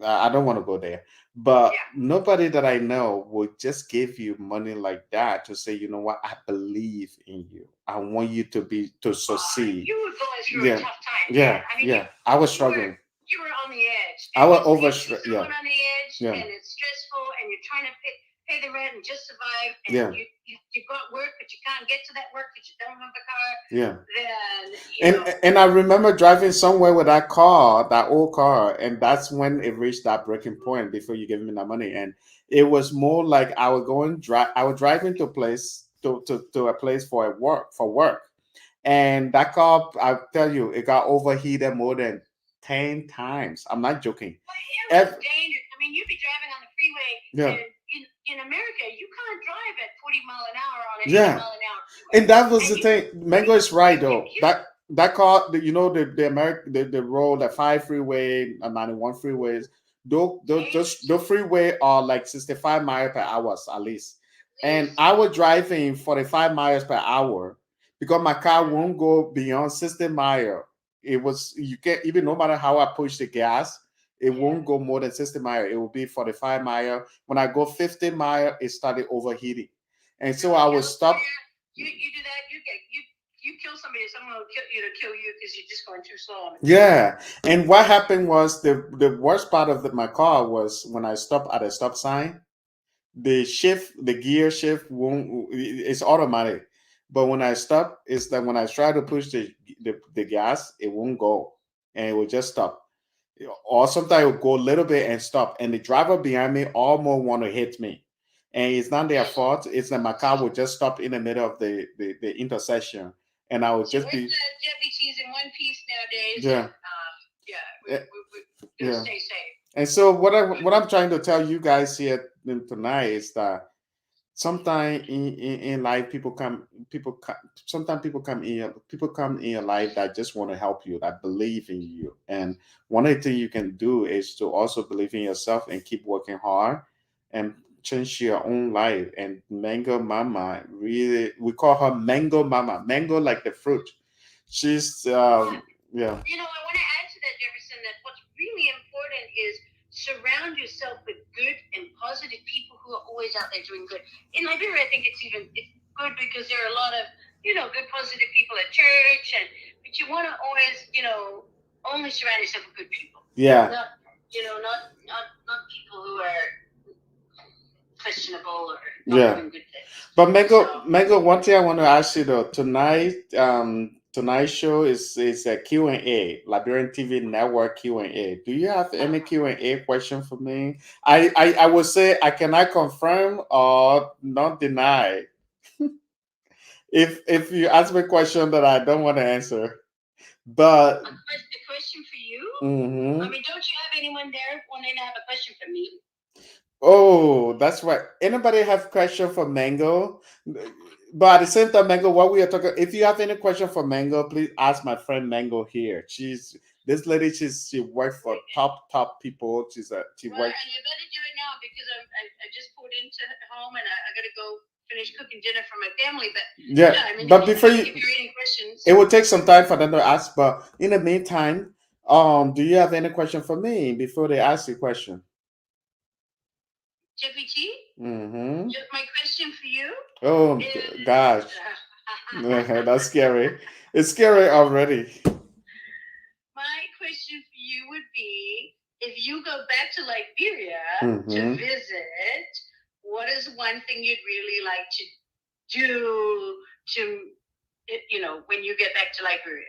I don't want to go there, but nobody that I know would just give you money like that to say, you know what, I believe in you. I want you to succeed. You were going through Yeah. a tough time. Yeah, Man. I mean, yeah. I was struggling. You were on the edge. I was over. yeah. On the edge, Yeah. and it's stressful, and you're trying to pay the rent and just survive. And Yeah. you got work, but you can't get to that work because you don't have a car. Yeah. Then And I remember driving somewhere with that car, that old car, and that's when it reached that breaking point before you give me that money. And it was more like I was driving to a place to a place for work. And that car, I tell you, it got overheated more than 10 times. I'm not joking. It was dangerous. I mean, you'd be driving on the freeway, yeah. And in America, you can't drive at 40 mile an hour on an 80 mile an hour freeway. And that was the thing. Mango is right though. That car, the American the road, the 5 freeway, 91 freeways, those freeway are like 65 miles per hour at least. And I was driving 45 miles per hour because my car won't go beyond 60 miles. It was you can't even no matter how I push the gas, it won't go more than 60 miles. It will be 45 miles. When I go 50 miles, it started overheating. And so I was stopped. You do that, you kill somebody, someone will kill you because you're just going too slow. Yeah. And what happened was the worst part of my car was when I stopped at a stop sign, the gear shift won't, it's automatic. But when I stop, it's that when I try to push the gas, it won't go and it will just stop. Or sometimes it will go a little bit and stop. And the driver behind me almost want to hit me. And it's not their fault. It's that my car will just stop in the middle of the intersection. And I would just be Jelly cheese in one piece nowadays. yeah. We stay safe. And so what I'm trying to tell you guys here tonight is that sometimes in life sometimes people come in your life that just want to help you, that believe in you. And one of the things you can do is to also believe in yourself and keep working hard and change your own life. And Mango Mama, really, we call her Mango Mama, mango like the fruit. She's yeah. I want to add to that, Jefferson, that what's really important is surround yourself with good and positive people who are always out there doing good. In Liberia, I think it's good because there are a lot of, good positive people at church, but you want to always, only surround yourself with good people. Yeah. Not people who are questionable or not doing good things. But Mango, one thing I want to ask you though, tonight's show is a Q&A, Liberian TV Network Q&A. Do you have any Q&A question for me? I would say I cannot confirm or not deny. If you ask me a question that I don't want to answer, but a question for you. Mm-hmm. I mean, don't you have anyone there wanting to have a question for me? Oh, that's right. Anybody have question for Mango? But at the same time, Mango, what we are talking, if you have any question for Mango, please ask my friend Mango here. This lady. She works for top people. She works. And you better do it now because I just pulled into home and I got to go finish cooking dinner for my family. But yeah, I mean, but before if you're any questions, it will take some time for them to ask. But in the meantime, do you have any question for me before they ask you question? JPT? Mm-hmm. My question for you? Oh, gosh. That's scary. It's scary already. My question for you would be, if you go back to Liberia to visit, what is one thing you'd really like to do when you get back to Liberia?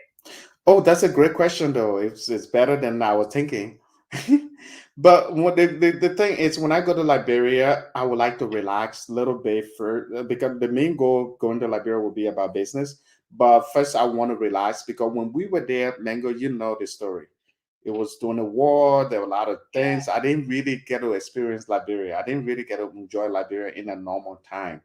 Oh, that's a great question, though. It's better than I was thinking. But what the thing is, when I go to Liberia, I would like to relax a little bit first because the main goal going to Liberia will be about business. But first, I want to relax because when we were there, Mango, you know the story. It was during the war. There were a lot of things. I didn't really get to experience Liberia. I didn't really get to enjoy Liberia in a normal time.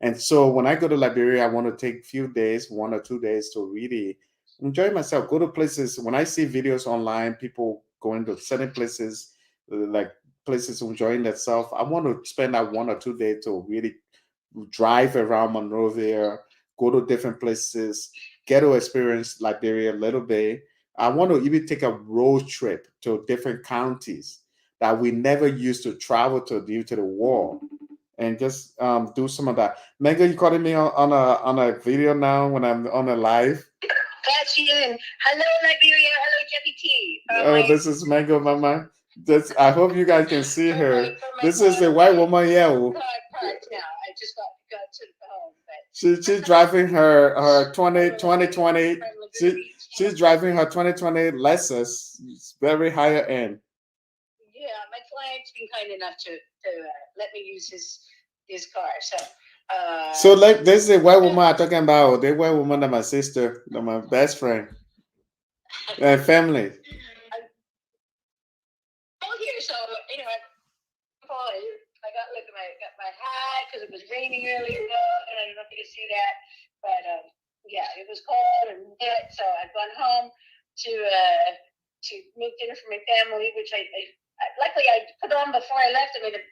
And so when I go to Liberia, I want to take a few days, 1 or 2 days to really enjoy myself. Go to places. When I see videos online, people going to certain places, like places enjoying themselves, I want to spend that 1 or 2 days to really drive around Monrovia, go to different places, get to experience Liberia a little bit. I want to even take a road trip to different counties that we never used to travel to due to the war, and just do some of that. Mango, you calling me on a video now when I'm on a live? Catch you in. Hello, Liberia. Hello, Jeffy T. Oh, this is Mango Mama. I hope you guys can see her. This is the white woman, yeah. Now, I just got to home. She's driving her 2020. She's driving her 2020 Lexus. It's very higher end. Yeah, my client's been kind enough to let me use his car. So like this is the white woman I'm talking about. The white woman that my sister, that my best friend, and family. Oh, here, so I got my hat because it was raining earlier, and I don't know if you can see that, but yeah, it was cold and wet, so I've gone home to make dinner for my family, which I luckily I put on before I left. I made a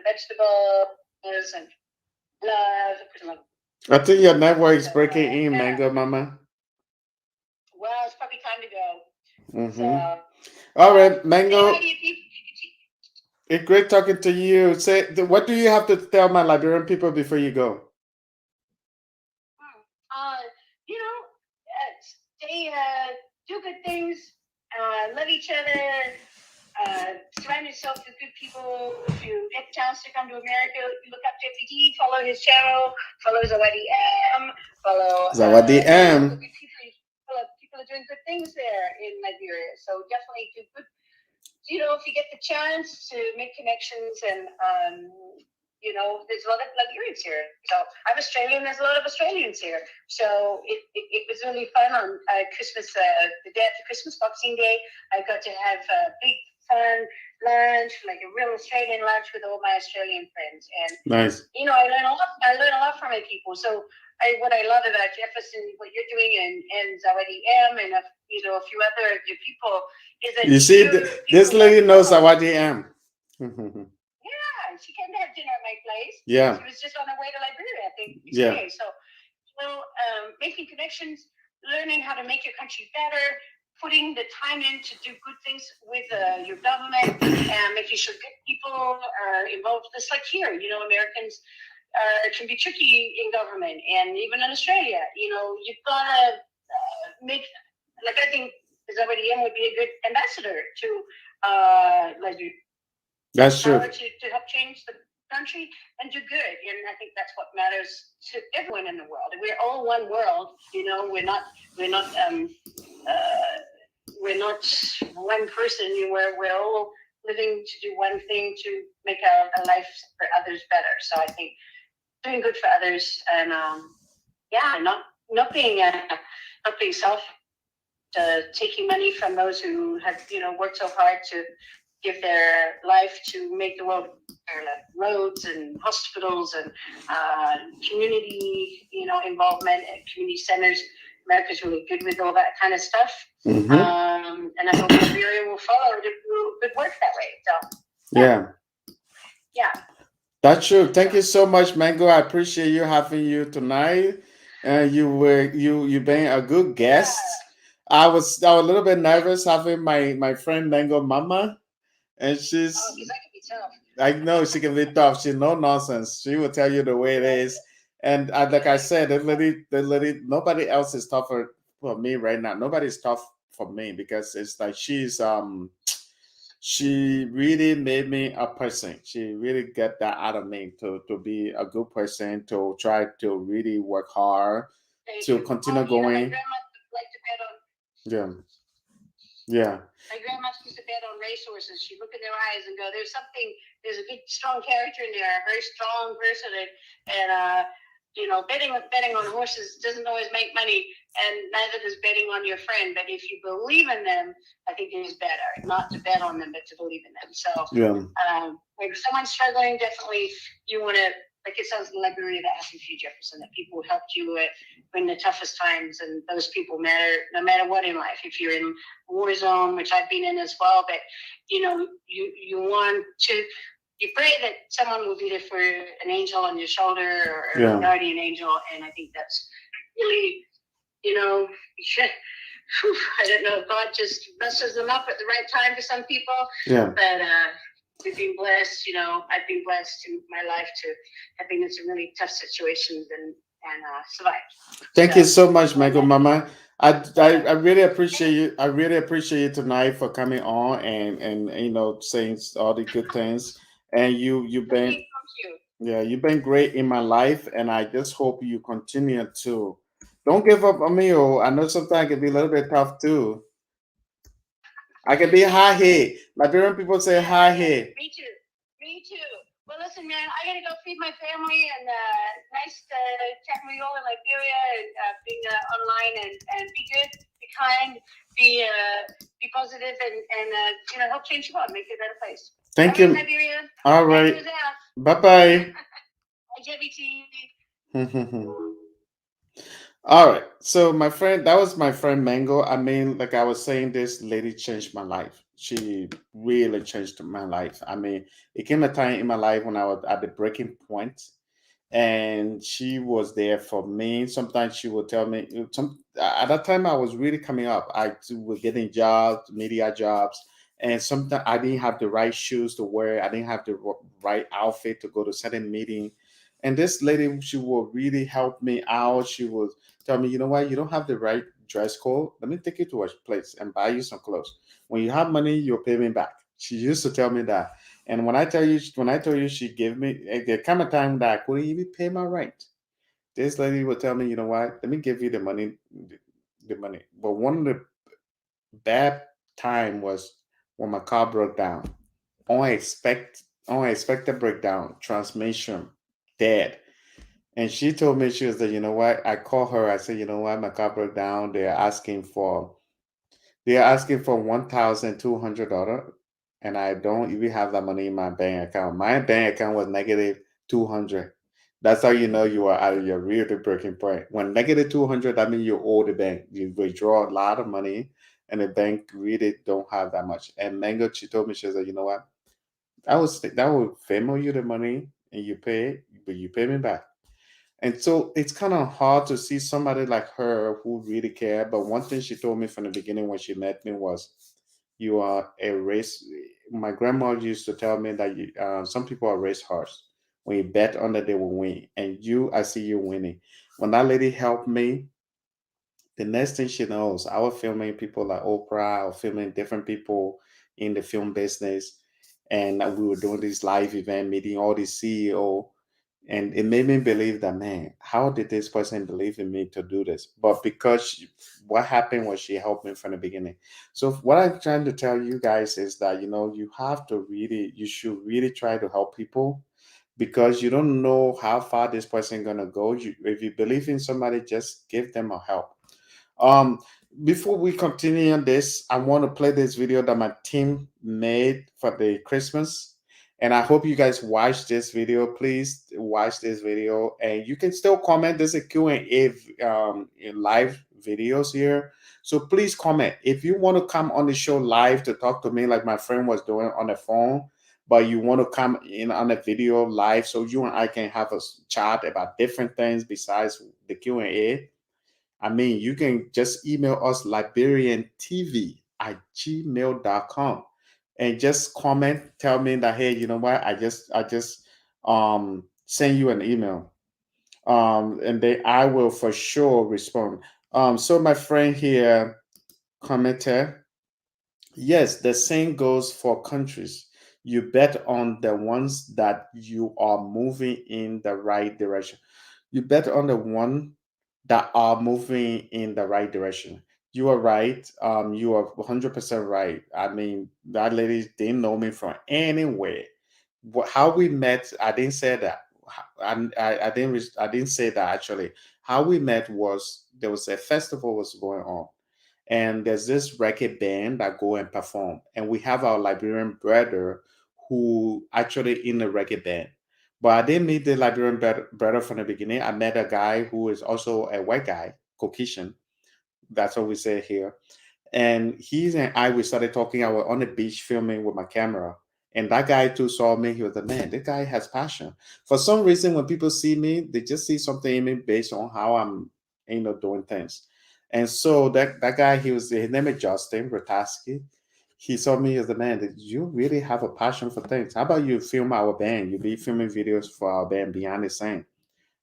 vegetables and love. I think your network is breaking in, Mango Mama. Well, it's probably time to go. So, all right, Mango. It's great talking to you. What do you have to tell my Liberian people before you go? Do good things, love each other, surround yourself with good people. If you get the chance to come to America, look up JPT, follow his channel, follow Zawadi M, follow Zawadi M. People are doing good things there in Liberia, so definitely do good. If you get the chance to make connections and there's a lot of Liberians here. So I'm Australian. There's a lot of Australians here. So it was really fun on Christmas, the day after Christmas, Boxing Day. I got to have a big fun lunch, like a real Australian lunch with all my Australian friends. And Nice. I learn a lot. I learn a lot from my people. So what I love about Jefferson, what you're doing, and Zawadi M, and a few other of your people, is that You see, this people lady knows know. what I am. Yeah, she came to have dinner at my place. Yeah, She was just on her way to Liberia, I think, yeah, yesterday. So, making connections, learning how to make your country better, putting the time in to do good things with your government, and making sure good people are involved. Just like here, Americans can be tricky in government, and even in Australia. You've got to make, like, I think Zabadi M would be a good ambassador to like that's true. power to help change the country and do good. And I think that's what matters to everyone in the world. We're all one world. Uh, we're not one person. We're all living to do one thing to make a life for others better. So I think doing good for others, and not being self, taking money from those who have worked so hard to give their life to make the world better, like roads and hospitals and community involvement and community centers. America's really good with all that kind of stuff. Mm-hmm. And I hope Liberia will follow to do good work that way. So yeah. That's true. Thank you so much, Mango. I appreciate you having you tonight. You've been a good guest. I was a little bit nervous having my friend Mango Mama, and she's. Oh, because I can be tough. I know she can be tough. She's no nonsense. She will tell you the way it is. And like I said, nobody else is tougher for me right now. Nobody's tough for me because it's like she really made me a person. She really get that out of me to be a good person, to try to really work hard, to continue going. My grandma liked to bet on. Yeah. Yeah. My grandma used to bet on racehorses. She'd look in their eyes and go, "There's a big, strong character in there, a very strong person." And betting on horses doesn't always make money, and neither does betting on your friend. But if you believe in them, I think it is better not to bet on them, but to believe in them. So, if someone's struggling, definitely you want to, like it sounds in Liberia that happened to you, Jefferson, that people helped you in the toughest times, and those people matter no matter what in life. If you're in a war zone, which I've been in as well, but you want to. You pray that someone will be there for an angel on your shoulder or a guardian angel, and I think that's really, I don't know, God just messes them up at the right time for some people. Yeah. But we've been blessed, I've been blessed in my life to have been in some really tough situations and survived. Thank you so much, Mango Mama. I really appreciate you. I really appreciate you tonight for coming on and saying all the good things. And you've been you've been great in my life, and I just hope you continue to. Don't give up on me. I know sometimes it can be a little bit tough too. I can be high head. Liberian people say high head. Me too. Well, listen, man, I gotta go feed my family, and nice chatting with you all in Liberia and being online, and be good, be kind, be positive, and help change the world, make it a better place. Thank you. Liberia. All right. Bye bye. All right. So my friend, that was my friend Mango. I mean, like I was saying, this lady changed my life. She really changed my life. I mean, it came a time in my life when I was at the breaking point, and she was there for me. Sometimes she would tell me. At that time, I was really coming up. I was getting jobs, media jobs, and sometimes I didn't have the right shoes to wear. I didn't have the right outfit to go to certain meeting. And this lady, she will really help me out. She would tell me, you know what, you don't have the right dress code. Let me take you to a place and buy you some clothes. When you have money, you'll pay me back. She used to tell me that. And when I told you she gave me, there came a time that I couldn't even pay my rent. This lady would tell me, you know what, let me give you the money, the money. But one of the bad time was when my car broke down. Unexpected breakdown, transmission, dead. And she told me, she was like, you know what? I called her. I said, you know what? My car broke down. They're asking for $1,200. and I don't even have that money in my bank account. My bank account was negative 200. That's how you know you are at your really breaking point. When negative 200, that means you owe the bank. You withdraw a lot of money, and the bank really don't have that much. And Mango, she told me, she said, you know what? That would Venmo you the money, and you pay, but you pay me back. And so it's kind of hard to see somebody like her who really care. But one thing she told me from the beginning when she met me was, "You are a race." My grandma used to tell me that some people are race horse. When you bet on that, they will win. And you, I see you winning. When that lady helped me, the next thing she knows, I was filming people like Oprah, or filming different people in the film business, and we were doing this live event, meeting all the CEO, and it made me believe that, man, how did this person believe in me to do this? But because what happened was she helped me from the beginning. So what I'm trying to tell you guys is that you have to you should really try to help people, because you don't know how far this person gonna go. If you believe in somebody, just give them a help. um, Before we continue on this, I want to play this video that my team made for the Christmas, and I hope you guys watch this video. Please watch this video, and you can still comment. There's a Q&A in live videos here, so please comment if you want to come on the show live to talk to me, like my friend was doing on the phone. But you want to come in on a video live so you and I can have a chat about different things besides the Q&A. I mean, you can just email us Liberian TV at gmail.com and just comment, tell me that, hey, you know what? I just send you an email. And then I will for sure respond. So my friend here commented, yes, the same goes for countries. You bet on the ones that you are moving in the right direction. You bet on the one that are moving in the right direction. You are right. You are 100% right. I mean, that lady didn't know me from anywhere. How we met, I didn't say that. I didn't say that actually. How we met was there was a festival was going on, and there's this reggae band that go and perform, and we have our Liberian brother who actually in the reggae band. But I didn't meet the Liberian brother from the beginning. I met a guy who is also a white guy, Caucasian. That's what we say here. And he and I, we started talking. I was on the beach filming with my camera. And that guy too saw me. He was like, man, this guy has passion. For some reason, when people see me, they just see something in me based on how I'm, doing things. And so that guy, his name is Justin Rataski. He saw me as the man that you really have a passion for things. How about you film our band? You be filming videos for our band Beyond the Same.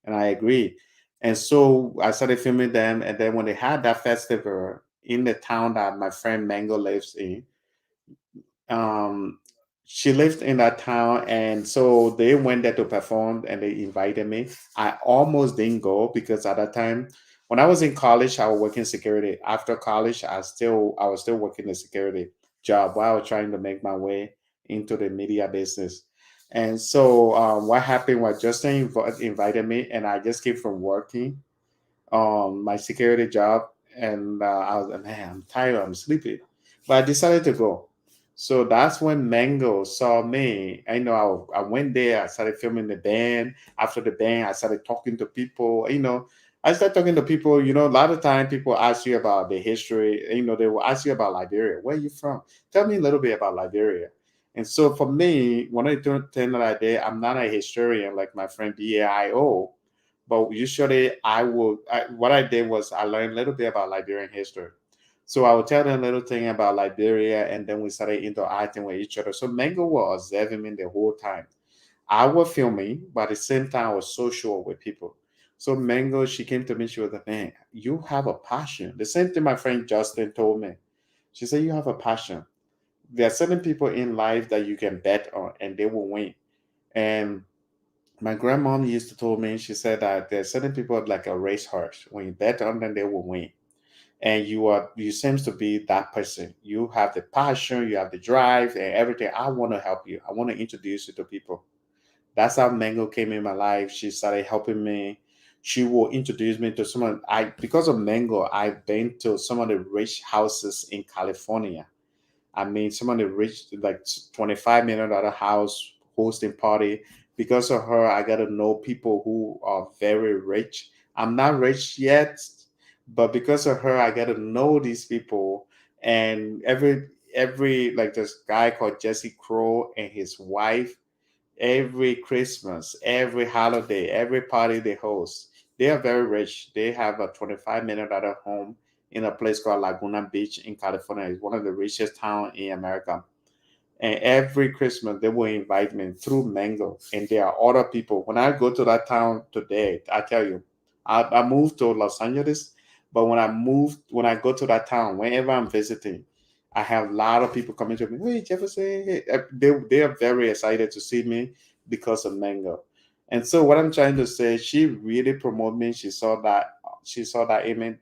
And I agree. And so I started filming them. And then when they had that festival in the town that my friend Mango lives in, um, she lived in that town. And so they went there to perform and they invited me. I almost didn't go because at that time, when I was in college, I was working security. After college, I was still working the security job while I was trying to make my way into the media business. And so what happened was Justin invited me, and I just came from working my security job, and I was like, man, I'm tired, I'm sleepy, but I decided to go. So that's when Mango saw me. I went there. I started filming the band. After the band, I started talking to people. I started talking to people. A lot of time people ask you about the history. They will ask you about Liberia. Where are you from? Tell me a little bit about Liberia. And so for me, when I do things like that, I'm not a historian like my friend BAIO, but usually what I did was I learned a little bit about Liberian history. So I would tell them a little thing about Liberia, and then we started interacting with each other. So Mango was observing me the whole time. I was filming, but at the same time, I was social with people. So Mango, she came to me, she was like, man, you have a passion. The same thing my friend Justin told me. She said, you have a passion. There are certain people in life that you can bet on and they will win. And my grandmom used to tell me, she said that there are certain people like a racehorse. When you bet on them, they will win. And you seems to be that person. You have the passion, you have the drive and everything. I want to help you. I want to introduce you to people. That's how Mango came in my life. She started helping me. She will introduce me to someone. I Because of Mango, I've been to some of the rich houses in California. I mean, some of the rich, like $25 million house hosting party. Because of her, I got to know people who are very rich. I'm not rich yet, but because of her, I got to know these people. And every like this guy called Jesse Crow and his wife, every Christmas, every holiday, every party they host. They are very rich. They have a $25 million home in a place called Laguna Beach in California. It's one of the richest towns in America. And every Christmas they will invite me through Mango. And there are other people. When I go to that town today, I tell you, I moved to Los Angeles, but when I go to that town, whenever I'm visiting, I have a lot of people coming to me. Hey, Jefferson, hey. They are very excited to see me because of Mango. And so what I'm trying to say, she really promoted me. She saw that image,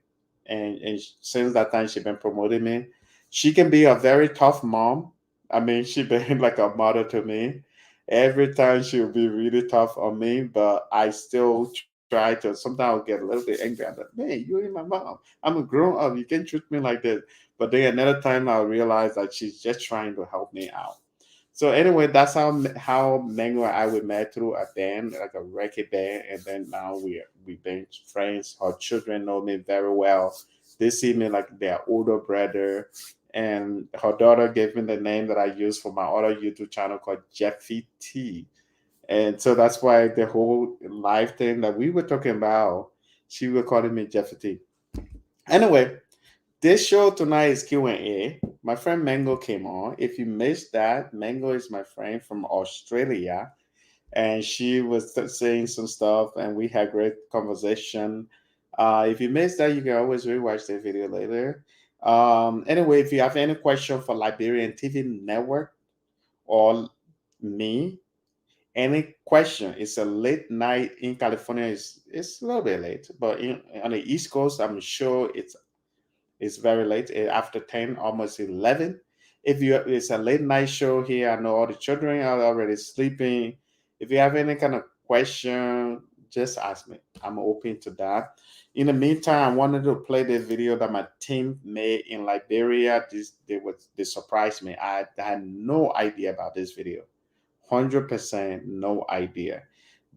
and since that time she been promoting me. She can be a very tough mom. I mean, she been like a mother to me. Every time she'll be really tough on me, but I still try to. Sometimes I'll get a little bit angry. I'm like, man, you ain't my mom. I'm a grown up. You can't treat me like this. But then another time I'll realize that she's just trying to help me out. So anyway, that's how Mango and I we met through a band, like a record band, and then now we've been friends. Her children know me very well. They see me like their older brother, and her daughter gave me the name that I use for my other YouTube channel called Jeffy T. And so that's why the whole live thing that we were talking about, she was calling me Jeffy T. Anyway, this show tonight is Q&A. My friend Mango came on. If you missed that, Mango is my friend from Australia, and she was saying some stuff, and we had great conversation. If you missed that, you can always rewatch the video later. Anyway, if you have any question for Liberian TV Network or me, any question, it's a late night in California. It's a little bit late, but on the East Coast, I'm sure it's very late, after 10, almost 11. If you It's a late night show here. I know all the children are already sleeping. If you have any kind of question, just ask me. I'm open to that. In the meantime, I wanted to play the video that my team made in Liberia. They surprised me. I had no idea about this video. 100% no idea.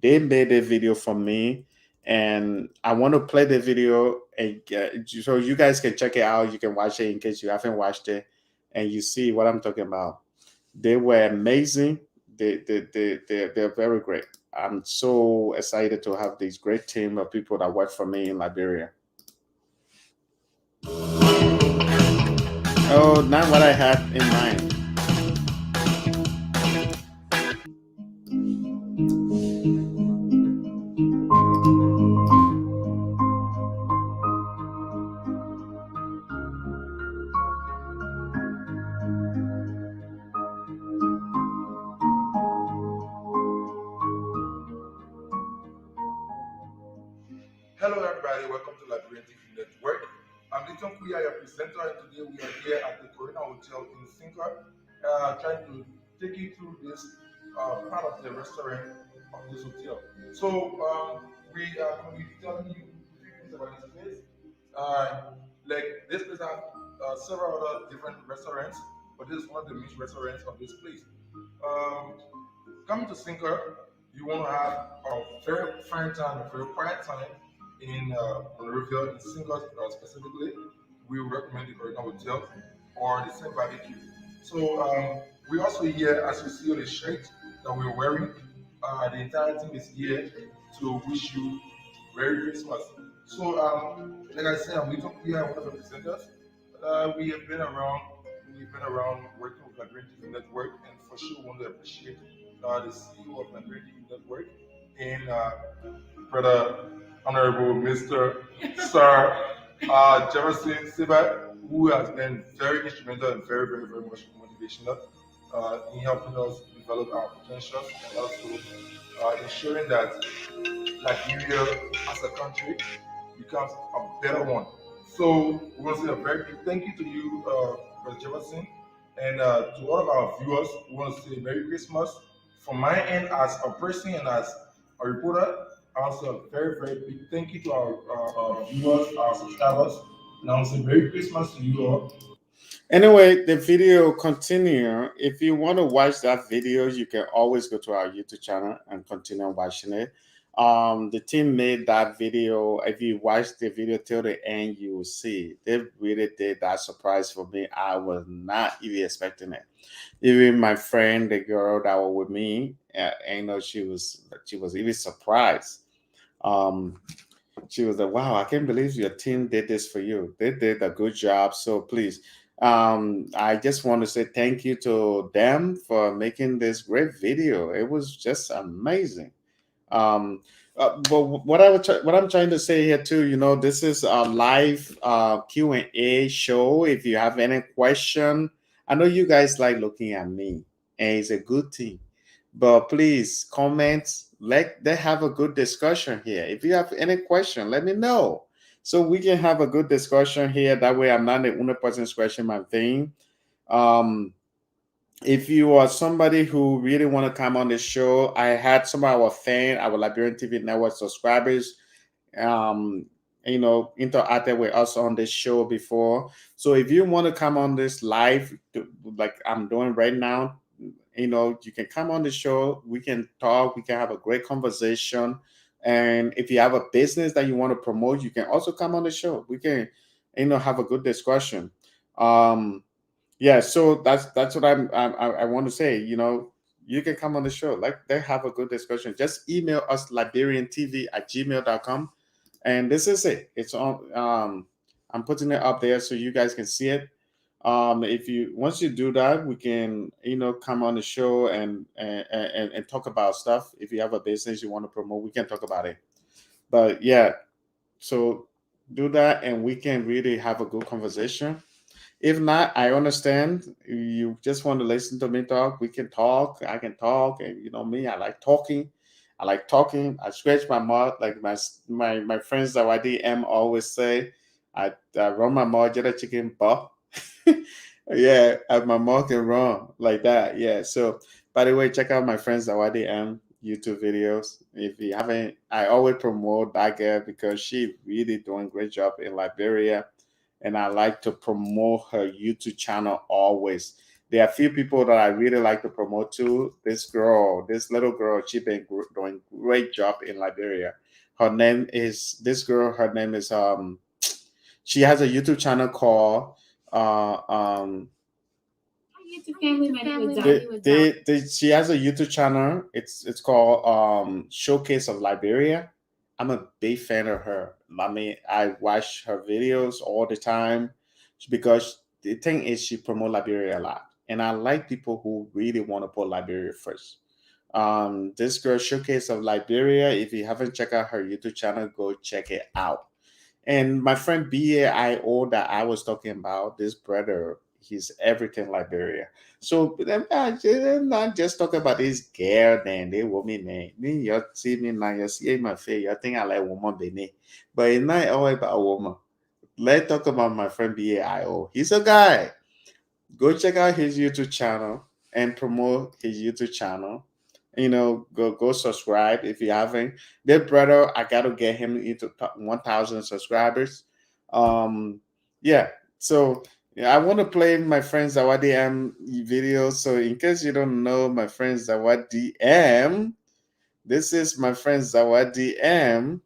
They made a video for me, and I want to play the video, and so you guys can check it out. You can watch it in case you haven't watched it, and you see what I'm talking about. They were amazing. They're very great. I'm so excited to have this great team of people that work for me in Liberia. Oh, not what I had in mind. Hello, everybody. Welcome to Liberian TV Network. I'm Liton Kuya, your presenter, and today we are here at the Corona Hotel in Sinker, trying to take you through this part of the restaurant of this hotel. So, we are going to be telling you a few things about this place. Like, this place has several other different restaurants, but this is one of the main restaurants of this place. Um, Coming to Sinker, you want to have a very fine time, a very quiet time in Monrovia, in Sinker specifically. We recommend the Corona Hotel or the Saint Barbecue. So we also here, as you see on the shirt that we're wearing, the entire team is here to wish you Merry Christmas. So like I said, I'm Little Pierre, one of the presenters. We have been around. We've been around working with Liberian TV Network, and for sure, we want to appreciate the CEO of Liberian TV Network and Brother Honorable Mr. Sir Jefferson Sibat, who has been very instrumental and very, very, very much motivational in helping us develop our potentials and also ensuring that Liberia as a country becomes a better one. So we want to say a very big thank you to you, Brother Jefferson, and to all of our viewers. We want to say Merry Christmas. From my end, as a person and as a reporter, also a very, very big thank you to our viewers, our subscribers, and I want to say Merry Christmas to you all. Anyway, the video continue. If you want to watch that video, you can always go to our YouTube channel and continue watching it. The team made that video. If you watch the video till the end, you will see they really did that surprise for me. I was not even expecting it. Even my friend, the girl that was with me, she was even surprised. Um, she was like, "Wow, I can't believe your team did this for you. They did a good job. So please, I just want to say thank you to them for making this great video. It was just amazing." Um, but what I'm trying to say here too, this is a live Q&A show. If you have any question, I know you guys like looking at me, and it's a good thing. But please comment. Let have a good discussion here. If you have any question, let me know so we can have a good discussion here. That way, I'm not the only person questioning my thing. Um, if you are somebody who really want to come on the show, I had some of our fans, our Liberian TV Network subscribers, um, interacted with us on this show before. So if you want to come on this live, like I'm doing right now, you can come on the show. We can talk. We can have a great conversation. And if you have a business that you want to promote, you can also come on the show. We can, have a good discussion. Yeah, so that's what I want to say. You can come on the show. Like they have a good discussion. Just email us liberiantv@gmail.com. And this is it. It's on I'm putting it up there so you guys can see it. If you once you do that, we can come on the show and talk about stuff. If you have a business you want to promote, we can talk about it. But yeah, so do that and we can really have a good conversation. If not, I understand. You just want to listen to me talk. We can talk. I can talk, and me. I like talking. I like talking. I scratch my mouth like my friends that I DM always say. I run my mouth, get a chicken butt. Yeah, my mouth can run like that. Yeah. So, by the way, check out my friends that YDM YouTube videos. If you haven't, I always promote that girl because she really doing great job in Liberia, and I like to promote her YouTube channel always. There are a few people that I really like to promote too. This little girl, she been doing great job in Liberia. Her name is she has a YouTube channel called she has a YouTube channel. It's called Showcase of Liberia. I'm a big fan of her. I mean, I watch her videos all the time because the thing is she promote Liberia a lot, and I like people who really want to put Liberia first. This girl Showcase of Liberia. If you haven't checked out her YouTube channel, go check it out. And my friend BAIO that I was talking about, this brother, he's everything Liberia. So I'm not just talking about this girl, then they woman, man. Me, you see me now, you see my face, you think I like woman, baby. But it's not all about woman. Let's talk about my friend BAIO. He's a guy. Go check out his YouTube channel and promote his YouTube channel. Go subscribe if you haven't. That brother, I gotta get him into 1,000 subscribers. Yeah. So yeah, I want to play my friends Zawadi M videos. So in case you don't know my friends Zawadi M, this is my friend Zawadi M.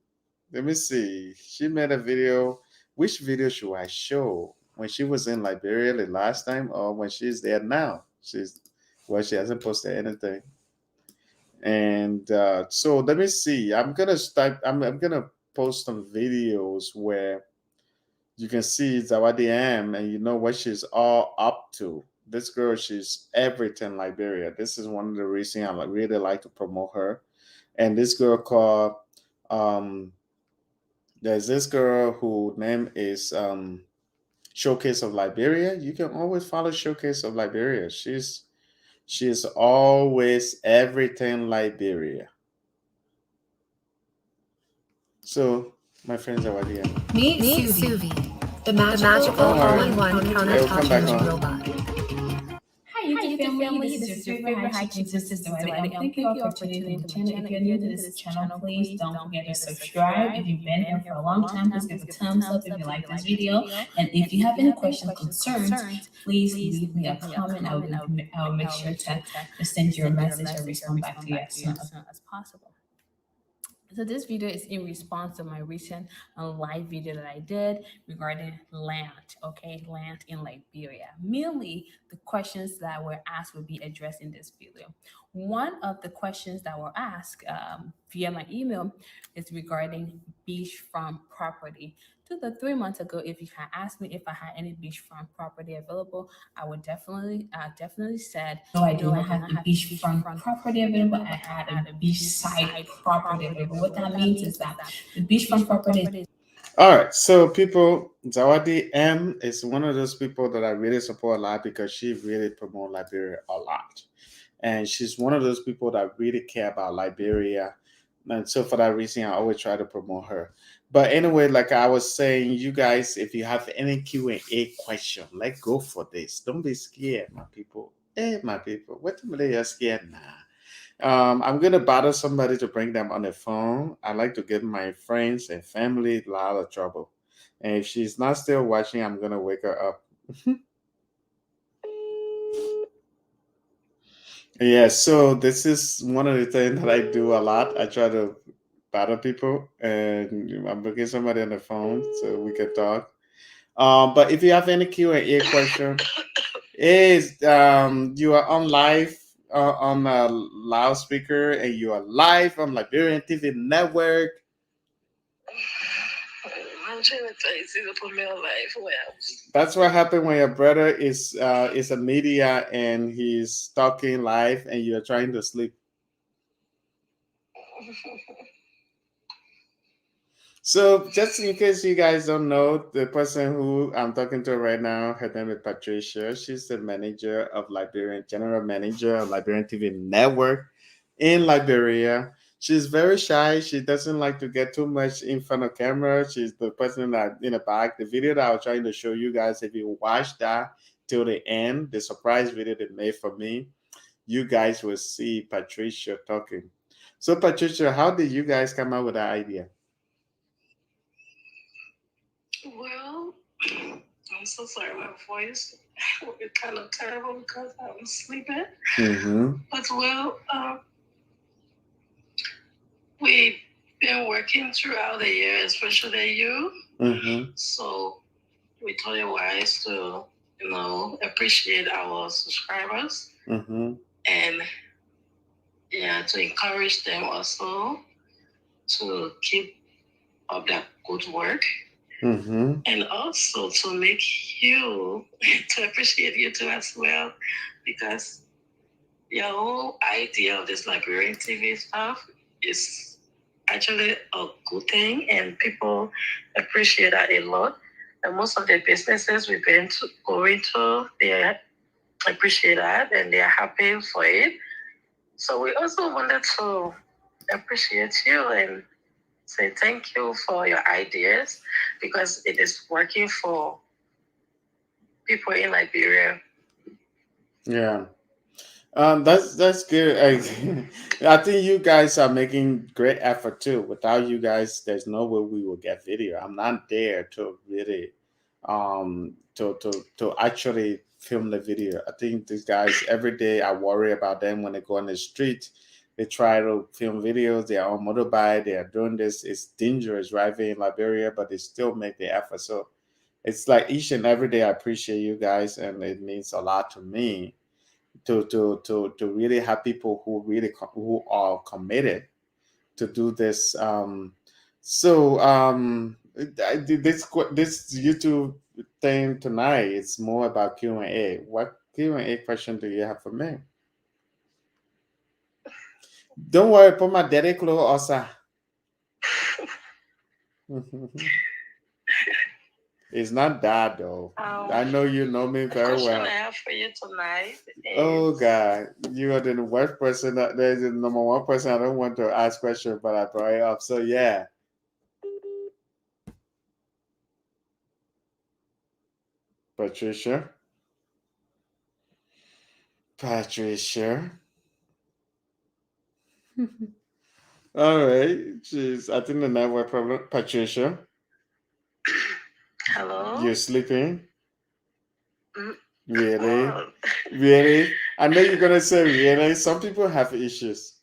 Let me see. She made a video. Which video should I show? When she was in Liberia the last time, or when she's there now? She hasn't posted anything. And so let me see. I'm gonna start. I'm gonna post some videos where you can see Zawadi M and you know what she's all up to. This girl, she's everything Liberia. This is one of the reasons really like to promote her. And this girl called there's this girl who name is Showcase of Liberia. You can always follow Showcase of Liberia. She's always everything Liberia. So my friends are here. Meet Suvi, the magical all-in-one countertop engine robot. Hi, you can family. This is your favorite hygiene sister, Dwight. Thank you all for tuning into my channel. If you're new to this channel, please don't forget to subscribe. If you've been here for a long time, please give a thumbs up if you like this video. And if you have any questions, concerns, please leave me a comment. I'll make sure to send you a message or respond back to you as soon as possible. So this video is in response to my recent live video that I did regarding land, okay, land in Liberia. Mainly, the questions that were asked will be addressed in this video. One of the questions that were asked via my email is regarding beachfront property. 2 to 3 months ago, if you had asked me if I had any beachfront property available, I would definitely said no. I do not have a beachfront property available. I had a beachside property available. What that means is that the beachfront property is All right, so people, Zawadi M is one of those people that I really support a lot because she really promotes Liberia a lot. And she's one of those people that really care about Liberia. And so for that reason, I always try to promote her. But anyway, like I was saying, you guys, if you have any Q&A question, let's go for this. Don't be scared, my people. Hey, my people, what the minute you're scared now? I'm gonna bother somebody to bring them on the phone. I like to give my friends and family a lot of trouble. And if she's not still watching, I'm gonna wake her up. Yeah, so this is one of the things that I do a lot. I try to bother people, and I'm bringing somebody on the phone so we can talk. But if you have any Q&A question, is you are on live on a loudspeaker and you are live on Liberian TV Network. I'm trying to tell you to put me on live. Well, That's what happened when your brother is a media and he's talking live and you're trying to sleep. So, just in case you guys don't know, the person who I'm talking to right now, her name is Patricia. She's the manager of Liberian, general manager of Liberian TV Network in Liberia. She's very shy. She doesn't like to get too much in front of camera. She's the person that in the back. The video that I was trying to show you guys, if you watch that till the end, the surprise video they made for me, you guys will see Patricia talking. So, Patricia, how did you guys come up with that idea? well, I'm so sorry. My voice will be kind of terrible because I'm sleeping. Mm-hmm. But we've been working throughout the year, especially you. Mm-hmm. So we thought it wise to, appreciate our subscribers Mm-hmm. and to encourage them also to keep up that good work. Mm-hmm. And also to make you to appreciate you too as well, because your whole idea of this Liberian TV stuff is actually a good thing, and people appreciate that a lot. And most of the businesses we've been going to, they appreciate that and they are happy for it. So we also wanted to appreciate you and say thank you for your ideas, because it is working for people in Liberia. Yeah. That's good. I think you guys are making great effort too. Without you guys, there's no way we will get video. I'm not there to really to actually film the video. I think these guys every day I worry about them when they go on the street. They try to film videos, they are on motorbike, they are doing this. It's dangerous driving in Liberia, but they still make the effort. So it's like each and every day I appreciate you guys and it means a lot to me to really have people who really who are committed to do this. So I did this YouTube thing tonight. It's more about Q&A. What Q&A question do you have for me? Don't worry, put my daddy clothes also. It's not that though. I know you know me The very question well. I have for you tonight Oh is God, you are the worst person. There's the number one person I don't want to ask questions, but I brought it up. So yeah, Patricia. Patricia. All right. She's, I think the network problem. Patricia, Hello? you're sleeping? Mm, Really? oh, Really? I know you're gonna say really. Some people have issues.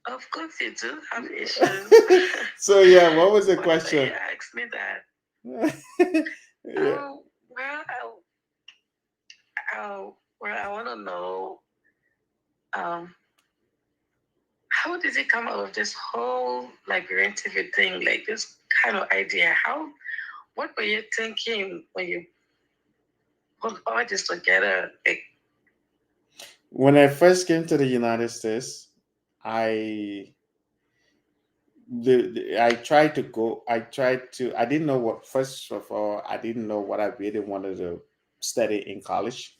of course you do have issues. So yeah, what was the Why you question? ask me that? Yeah. Well, I want to know, um, how did you come up with this whole Liberian TV thing, like this kind of idea? What were you thinking when you put all this together? Like, When I first came to the United States, I I tried to go. I tried to. I didn't know what. First of all, I didn't know what I really wanted to study in college.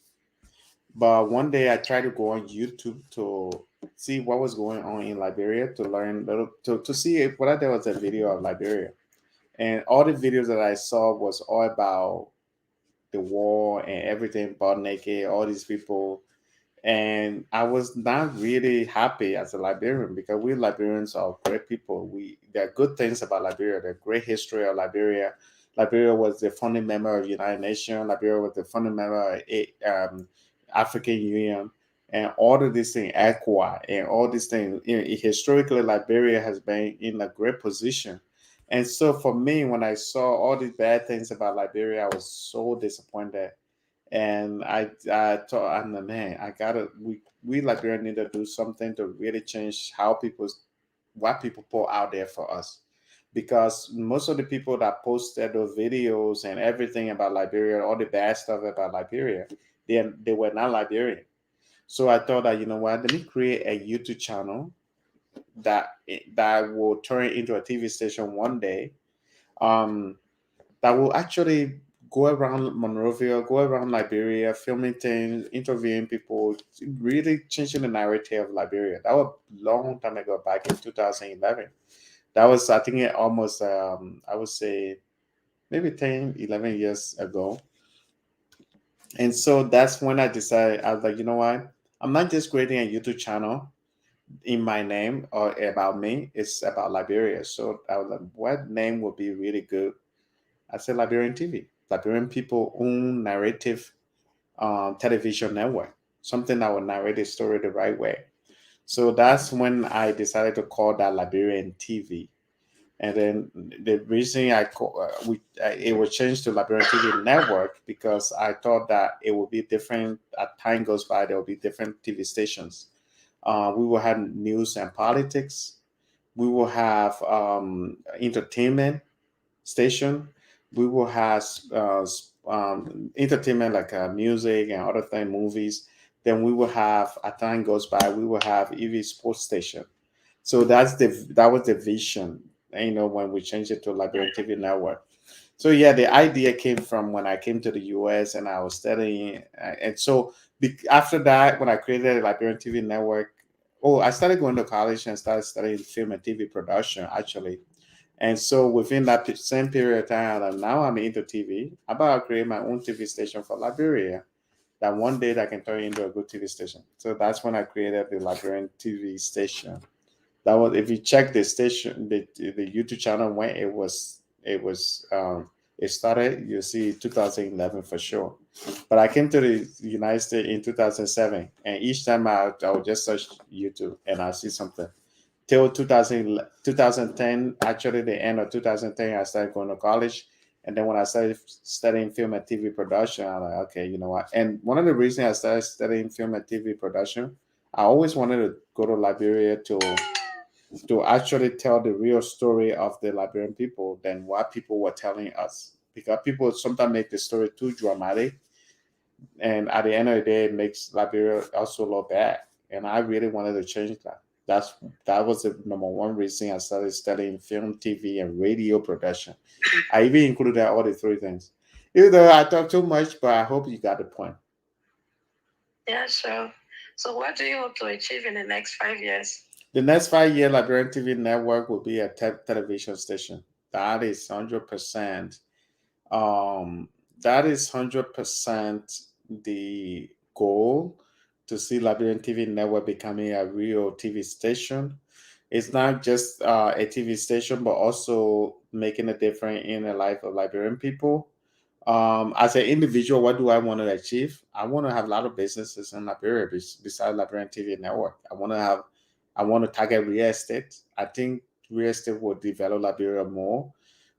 But one day I tried to go on YouTube to see what was going on in Liberia to learn little to see if whether there was a video of Liberia. And all the videos that I saw was all about the war and everything, butt naked, all these people. And I was not really happy as a Liberian because we Liberians are great people. There are good things about Liberia. The great history of Liberia. Liberia was the founding member of United Nations. Liberia was the founding member of African Union, and all of these things, ECOWA, and all these things. Historically, Liberia has been in a great position. And so for me, when I saw all these bad things about Liberia, I was so disappointed, and I thought, I'm the man. I gotta. We Liberians need to do something to really change how what people put out there for us, because most of the people that posted those videos and everything about Liberia, all the bad stuff about Liberia, they were not Liberian. So I thought that, you know what, let me create a YouTube channel that will turn into a TV station one day. Um, that will actually go around Monrovia, go around Liberia, filming things, interviewing people, really changing the narrative of Liberia. That was a long time ago, back in 2011. That was, I think, almost, I would say, maybe 10, 11 years ago. And so that's when I decided, I was like, you know what? I'm not just creating a YouTube channel in my name or about me, it's about Liberia. So I was like, what name would be really good? I said Liberian TV. Liberian people own narrative television network, something that will narrate the story the right way. So that's when I decided to call that Liberian TV. And then the reason it was changed to Liberian TV Network because I thought that it would be different. As time goes by, there will be different TV stations. We will have news and politics. We will have entertainment station. We will have entertainment like music and other thing, movies. Then we will have, as time goes by, we will have EV sports station. So that was the vision, when we changed it to Liberian TV Network. So yeah, the idea came from when I came to the US and I was studying. And so after that, when I created the Liberian TV Network, oh, I started going to college and started studying film and TV production actually. And so within that same period of time, now I'm into TV. I'm about to create my own TV station for Liberia. That one day that can turn into a good TV station. So that's when I created the Liberian TV station. That was, if you check the station, the YouTube channel when it started, you see 2011 for sure. But I came to the United States in 2007, and each time I would just search YouTube and I see something till 2010, actually the end of 2010, I started going to college. And then when I started studying film and TV production, I'm like, okay, you know what? And one of the reasons I started studying film and TV production, I always wanted to go to Liberia to actually tell the real story of the Liberian people than what people were telling us. Because people sometimes make the story too dramatic, and at the end of the day, it makes Liberia also look bad. And I really wanted to change that. That's that was the number one reason I started studying film, TV, and radio production. I even included all the three things. Even though I talk too much, but I hope you got the point. yeah, sure. So, what do you hope to achieve in the next 5 years? The next 5 year Liberian TV network will be a television station. That is 100%. Um, that is 100% the goal. to see Liberian TV Network becoming a real TV station. It's not just a TV station, but also making a difference in the life of Liberian people. As an individual, what do I want to achieve? I want to have a lot of businesses in Liberia besides Liberian TV Network. I want to target real estate. I think real estate will develop Liberia more.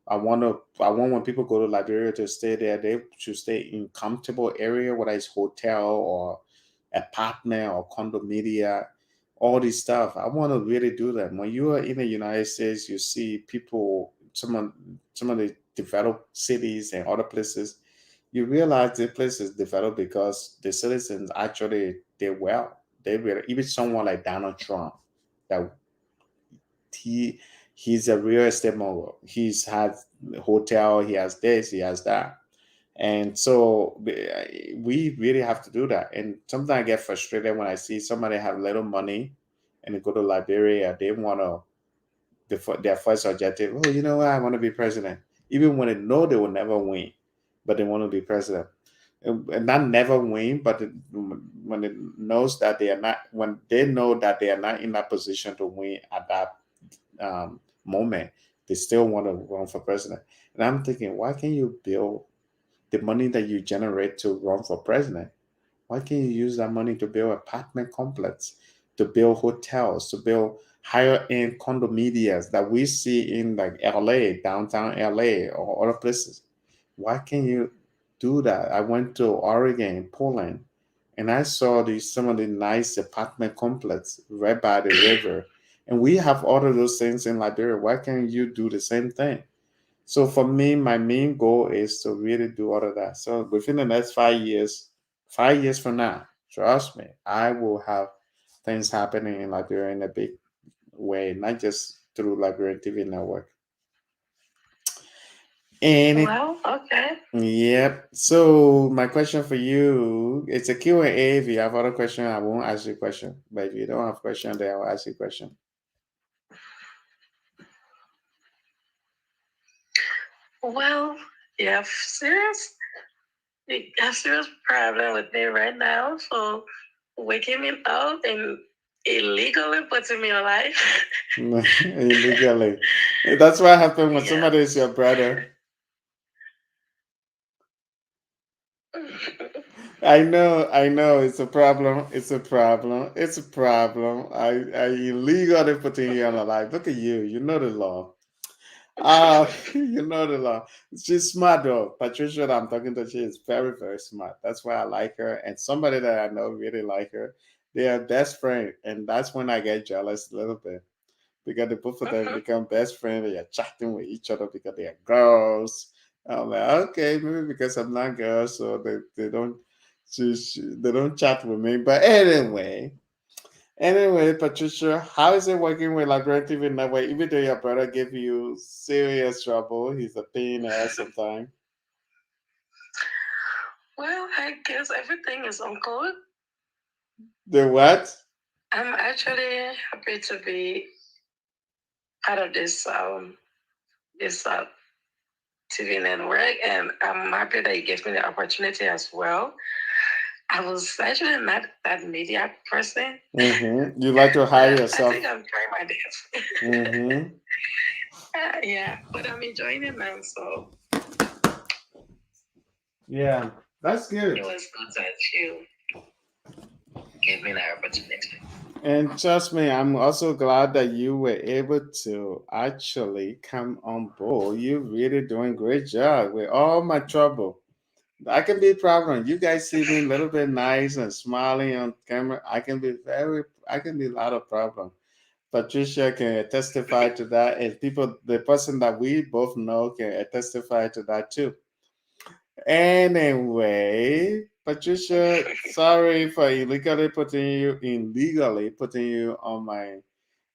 I want when people go to Liberia to stay there, they should stay in comfortable area, whether it's hotel or apartment or condominium, all this stuff. I want to really do that. When you are in the United States, you see people, some of the developed cities and other places, you realize the places developed because the citizens actually did well. They really, even someone like Donald Trump, that he he's a real estate mogul. He's had hotel, he has this, he has that. And so we really have to do that. And sometimes I get frustrated when I see somebody have little money and they go to Liberia, they want to, their first objective, oh, you know what, I want to be president. Even when they know they will never win, but they want to be president. And not never win, but when it knows that they are not, when they know that they are not in that position to win at that moment, they still want to run for president. And I'm thinking, why can't you build the money that you generate to run for president? Why can't you use that money to build apartment complex, to build hotels, to build higher end condominiums that we see in like LA, downtown LA, or other places? Why can't you do that? I went to Oregon, Poland, and I saw these some of the nice apartment complex right by the river. And we have all of those things in Liberia. Why can't you do the same thing? So for me, my main goal is to really do all of that. So within the next 5 years, 5 years from now, trust me, I will have things happening in Liberia in a big way, not just through Liberian TV Network. And it, Well, okay. yep. So my question for you, it's a Q&A. If you have other question, I won't ask you question. But if you don't have question, then I'll ask you question. Well, you have you have serious problem with me right now. So waking me up and illegally putting me alive. Illegally. That's what happened when Yeah. somebody is your brother. I know, it's a problem. It's a problem. It's a problem. I illegally putting you on a life. Look at you. You know the law. You know the law. She's smart though. Patricia that I'm talking to, she is very, very smart. That's why I like her. And somebody that I know really like her. They are best friend. And that's when I get jealous a little bit. Because the both of them become best friends. They are chatting with each other because they are girls. I'm like, okay, maybe because I'm not girl, so they don't they don't chat with me. But anyway, Patricia, how is it working with Liberian TV Network? Even though your brother gave you serious trouble, he's a pain in the ass sometimes. Well, I guess everything is on code. The what? I'm actually happy to be part of this TV network, and I'm happy that you gave me the opportunity as well. I was actually not that media person. Mm-hmm. You like to hire I yourself. think I'm trying my best. Mm-hmm. Yeah, but I'm enjoying it now, so Yeah, that's good. it was good that you gave me the opportunity. And trust me, I'm also glad that you were able to actually come on board. You're really doing great job with all my trouble. I can be proud of you guys see me a little bit nice and smiling on camera. I can be a lot of problem. Patricia can testify to that, and people, the person that we both know can testify to that too. Anyway, Patricia, sorry for illegally putting you on my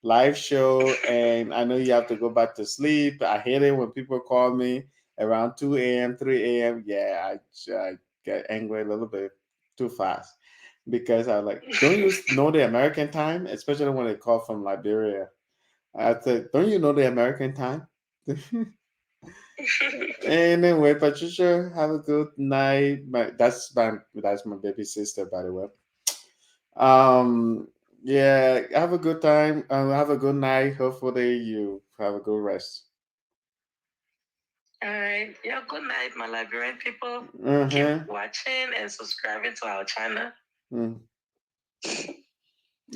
live show, and I know you have to go back to sleep. I hate it when people call me around 2 a.m., 3 a.m. Yeah, I get angry a little bit too fast because I like, don't you know the American time? Especially when they call from Liberia. I said, don't you know the American time? Anyway, Patricia, have a good night. That's my baby sister, by the way. Um, yeah, have a good time. Have a good night. Hopefully, you have a good rest. All right. Yeah, good night, my Liberian people. Keep Uh-huh. watching and subscribing to our channel. Mm.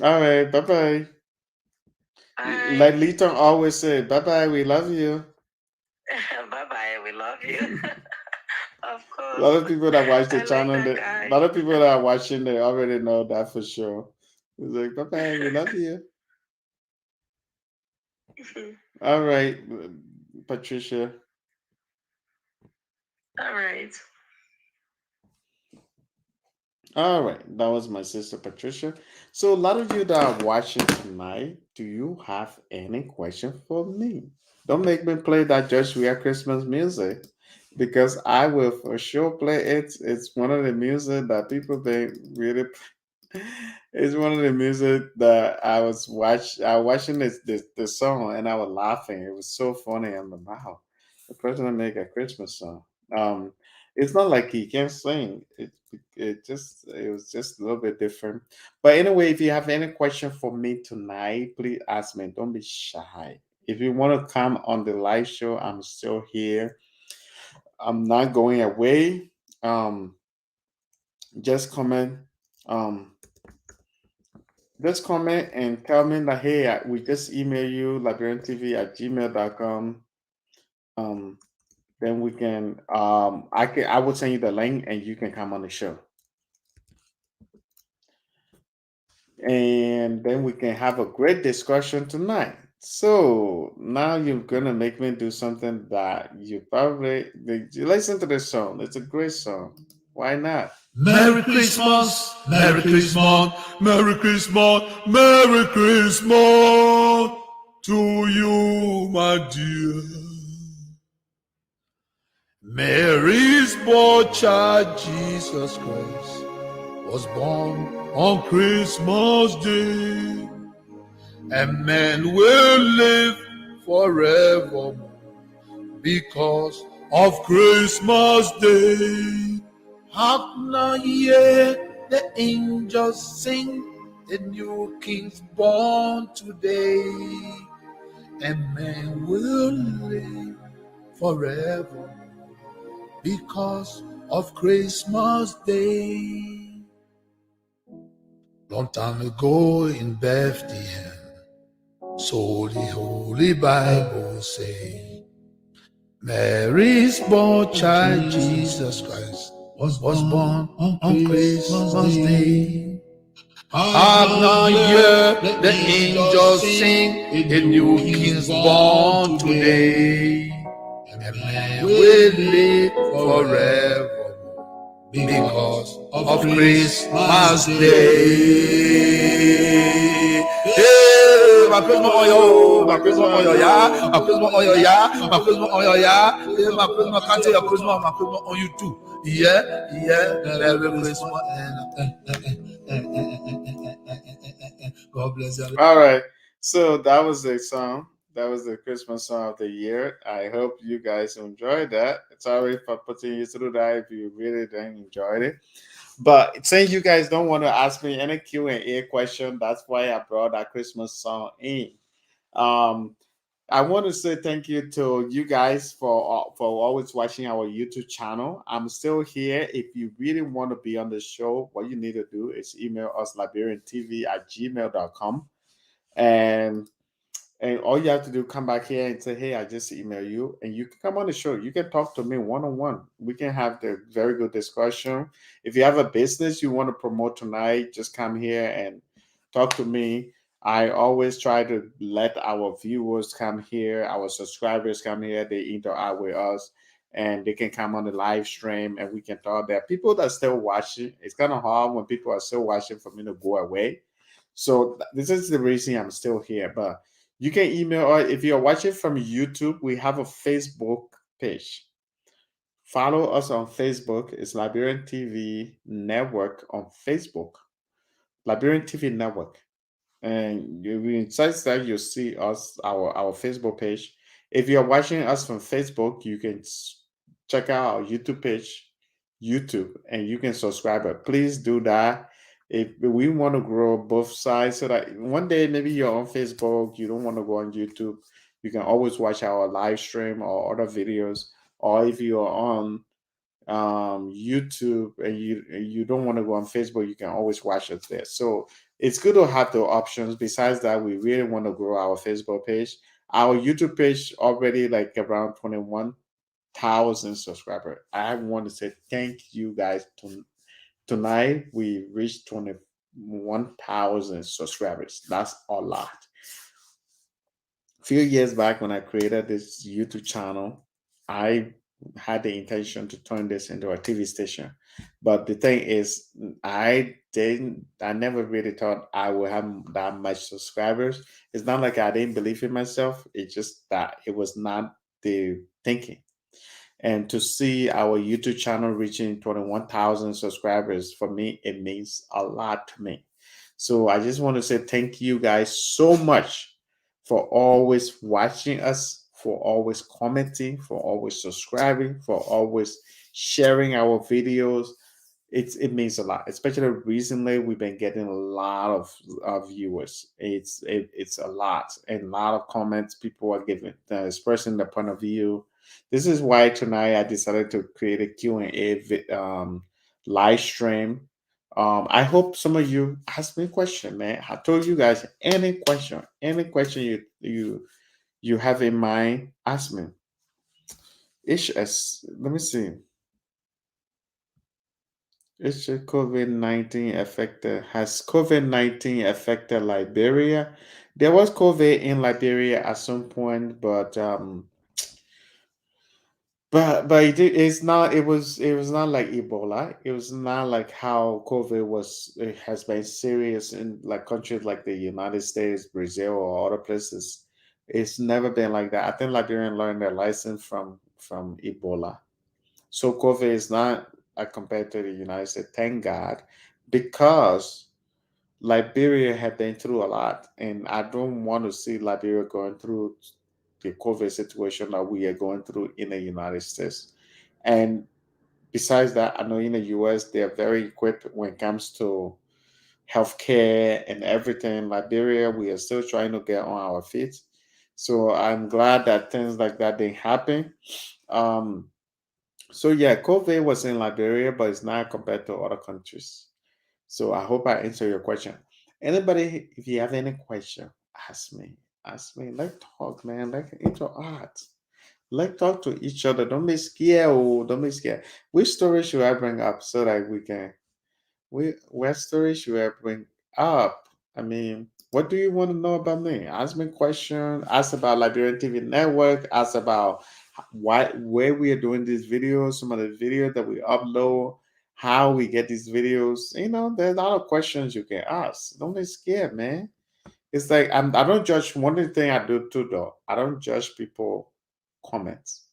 All right. Bye bye. Bye. Like Liton always said, bye bye. We love you. Bye bye. We love you. Of A lot course. of people that watch the I like channel, that a guy. lot of people that are watching, they already know that for sure. It's like, bye bye. We love you. All right, Patricia. All right. All right, that was my sister Patricia. So, a lot of you that are watching tonight, do you have any question for me? Don't make me play that Just Weird Christmas music because I will for sure play it. It's one of the music that people they really. It's one of the music that I was watching this song and I was laughing. It was so funny. I'm like, wow, the president make a Christmas song. Um, it's not like he can't sing. It was just a little bit different. But anyway, if you have any question for me tonight, please ask me. Don't be shy. If you want to come on the live show, I'm still here. I'm not going away. Um, just comment. Um, just comment and tell me that hey, we just email you liberiantv@gmail.com. Um, then we can I will send you the link and you can come on the show. And then we can have a great discussion tonight. So now you're gonna make me do something that you probably you listen to this song. It's a great song. Why not? Merry Christmas, Merry Christmas, Merry Christmas, Merry Christmas to you, my dear. Mary's born child, Jesus Christ, was born on Christmas Day, and man will live forevermore because of Christmas Day. Hark now, hear the angels sing, the new king's born today, and man will live forever because of Christmas Day. Long time ago in Bethlehem, so the Holy Bible say, Mary's born child Jesus Christ was born on Christmas Day. Hark now, hear the angels sing, a new king's born today, and man will live forever because of Christmas Day. Hey, my Christmas oil, my Christmas oil, yeah, my Christmas oil, yeah, my Christmas oil, yeah. Hey, my Christmas, can't tell your Christmas, my Christmas on you too. Yeah, yeah, Merry Christmas God bless you. All right. So that was the song. That was the Christmas song of the year. I hope you guys enjoyed that. Sorry for putting you through that if you really didn't enjoy it. But since you guys don't want to ask me any Q&A question, that's why I brought that Christmas song in. Um, I want to say thank you to you guys for always watching our YouTube channel. I'm still here. If you really want to be on the show, what you need to do is email us liberiantv@gmail.com. And all you have to do come back here and say, hey, I just email you, and you can come on the show. You can talk to me one-on-one. We can have the very good discussion. If you have a business you want to promote tonight, just come here and talk to me. I always try to let our viewers come here, our subscribers come here, they interact with us, and they can come on the live stream and we can talk. There are people that are still watching. It's kind of hard when people are still watching for me to go away. So this is the reason I'm still here. But you can email, or if you're watching from YouTube, we have a Facebook page. Follow us on Facebook. It's Liberian TV Network on Facebook. Liberian TV Network. And you inside that you'll see us, our Facebook page. If you're watching us from Facebook, you can check out our YouTube page, YouTube, and you can subscribe. But please do that. If we want to grow both sides, so that one day maybe you're on Facebook, you don't want to go on YouTube, you can always watch our live stream or other videos. Or if you are on YouTube and you don't want to go on Facebook, you can always watch us there. So it's good to have the options. Besides that, we really want to grow our Facebook page. Our YouTube page already like around 21,000 subscribers. I want to say thank you guys. Tonight we reached 21,000 subscribers. That's a lot. Few years back when I created this YouTube channel, I had the intention to turn this into a TV station. But the thing is, I never really thought I would have that much subscribers. It's not like I didn't believe in myself. It's just that it was not the thinking. And to see our YouTube channel reaching 21,000 subscribers, for me, it means a lot to me. So I just want to say thank you guys so much for always watching us, for always commenting, for always subscribing, for always sharing our videos. It means a lot, especially recently. We've been getting a lot of viewers. It's a lot, and a lot of comments. People are giving expressing their point of view. This is why tonight I decided to create a Q&A live stream. I hope some of you ask me a question, man. I told you guys any question you have in mind, ask me. Let me see. Is COVID-19 affected? Has COVID-19 affected Liberia? There was COVID in Liberia at some point, but it's not. It was not like Ebola. It was not like how COVID was. It has been serious in like countries like the United States, Brazil, or other places. It's never been like that. I think Liberian learned their lesson from Ebola. So COVID is not compared to the United States. Thank God, because Liberia had been through a lot, and I don't want to see Liberia going through the COVID situation that we are going through in the United States. And besides that, I know in the US they are very equipped when it comes to healthcare and everything. Liberia, we are still trying to get on our feet. So I'm glad that things like that didn't happen. Um, so yeah, COVID was in Liberia, but it's not compared to other countries. So I hope I answer your question. Anybody, if you have any question, ask me. Ask me. Let's talk, man. Let's interact. Let's talk to each other. Don't be scared. Oh, don't be scared. Which story should I bring up so that we can? What story should I bring up? I mean, what do you want to know about me? Ask me question. Ask about Liberian TV Network. Ask about where we are doing these videos. Some of the videos that we upload. How we get these videos. There's a lot of questions you can ask. Don't be scared, man. It's like I don't judge. One thing I do too, though, I don't judge people comments.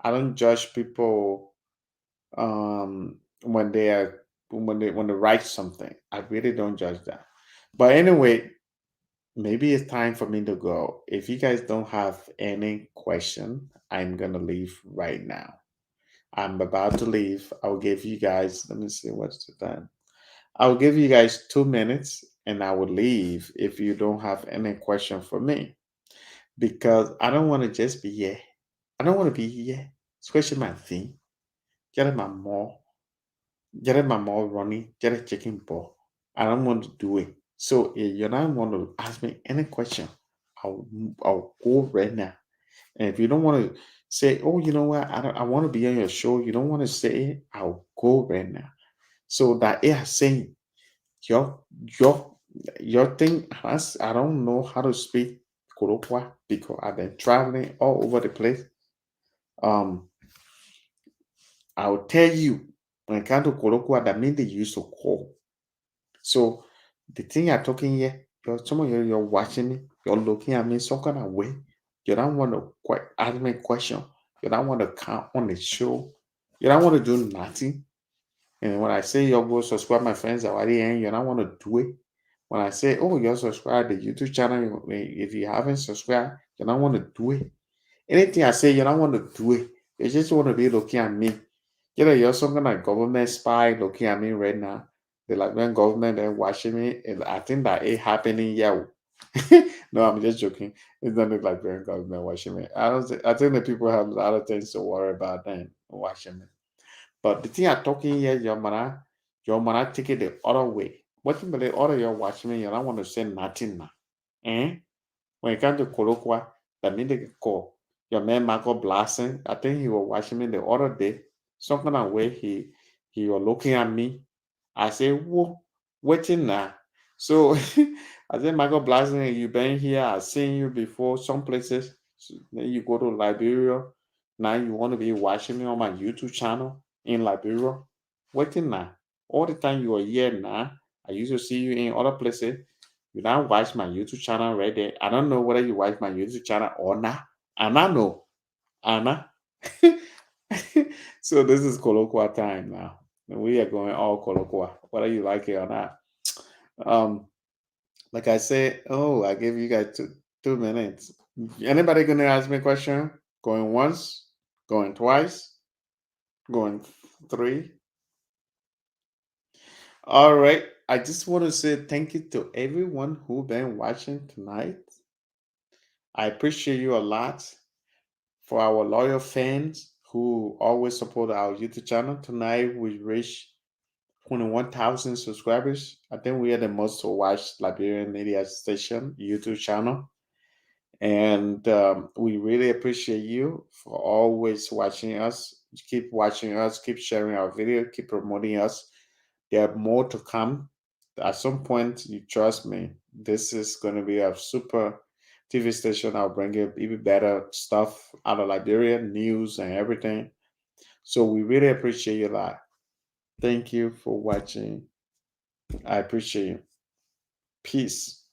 I don't judge people when they are when they write something. I really don't judge that. But anyway, maybe it's time for me to go. If you guys don't have any question, I'm gonna leave right now. I'm about to leave. I'll give you guys. Let me see what's the time. I'll give you guys 2 minutes, and I will leave if you don't have any question for me, because I don't want to just be here. I don't want to be here, especially my thing. Get my mom. Get my mom running. Get a chicken ball. I don't want to do it. So if you don't want to ask me any question, I'll I'll go right now. And if you don't want to say, oh, you know what, I want to be on your show. You don't want to say it, I'll go right now. So that it has saying your your your thing. I don't know how to speak Korokwa because I've been traveling all over the place. Um, I'll tell you when it comes to Korokwa, that means they used to call. So the thing you're talking here, some of you're watching me, you're looking at me some kind of way. You don't want to quite ask me a question. You don't want to count on the show. You don't want to do nothing. And when I say you go subscribe, my friends, already and you don't want to do it. When I say, oh, you're subscribed to the YouTube channel, if you haven't subscribed, you don't want to do it. Anything I say, you don't want to do it. You just want to be looking at me. You're some kind of government spy looking at me right now. The Liberian government then watching me, and I think that it happening here. No, I'm just joking. It's not the Liberian government watching me. I don't. I think the people have other things to worry about than watching me. But the thing I'm talking here, your mana take it the other way. What you believe other you're watching me, you don't want to say nothing now. Eh? When it comes to Kolokwa, that means they call. Your man Michael Blasting, I think he was watching me the other day. Some kind of way he was looking at me. I say, whoa, waiting now. So I said, Michael Blasting, you been here, I've seen you before, some places. So then you go to Liberia. Now you want to be watching me on my YouTube channel in Liberia. Waiting now. All the time you are here now. I used to see you in other places. You now watch my YouTube channel right there. I don't know whether you watch my YouTube channel or not. Anna know. Anna. So this is colloquial time now. And we are going all colloquial, whether you like it or not. Um, like I said, oh, I gave you guys 2 minutes. Anybody gonna ask me a question? Going once, going twice, going three. All right. I just want to say thank you to everyone who been watching tonight. I appreciate you a lot. For our loyal fans who always support our YouTube channel, tonight we reached 21,000 subscribers. I think we are the most watched Liberian media station YouTube channel. And we really appreciate you for always watching us. Keep watching us, keep sharing our video, keep promoting us. There are more to come. At some point, you trust me, this is going to be a super TV station. I'll bring you even better stuff out of Liberia, news and everything. So we really appreciate you a lot. Thank you for watching. I appreciate you. Peace.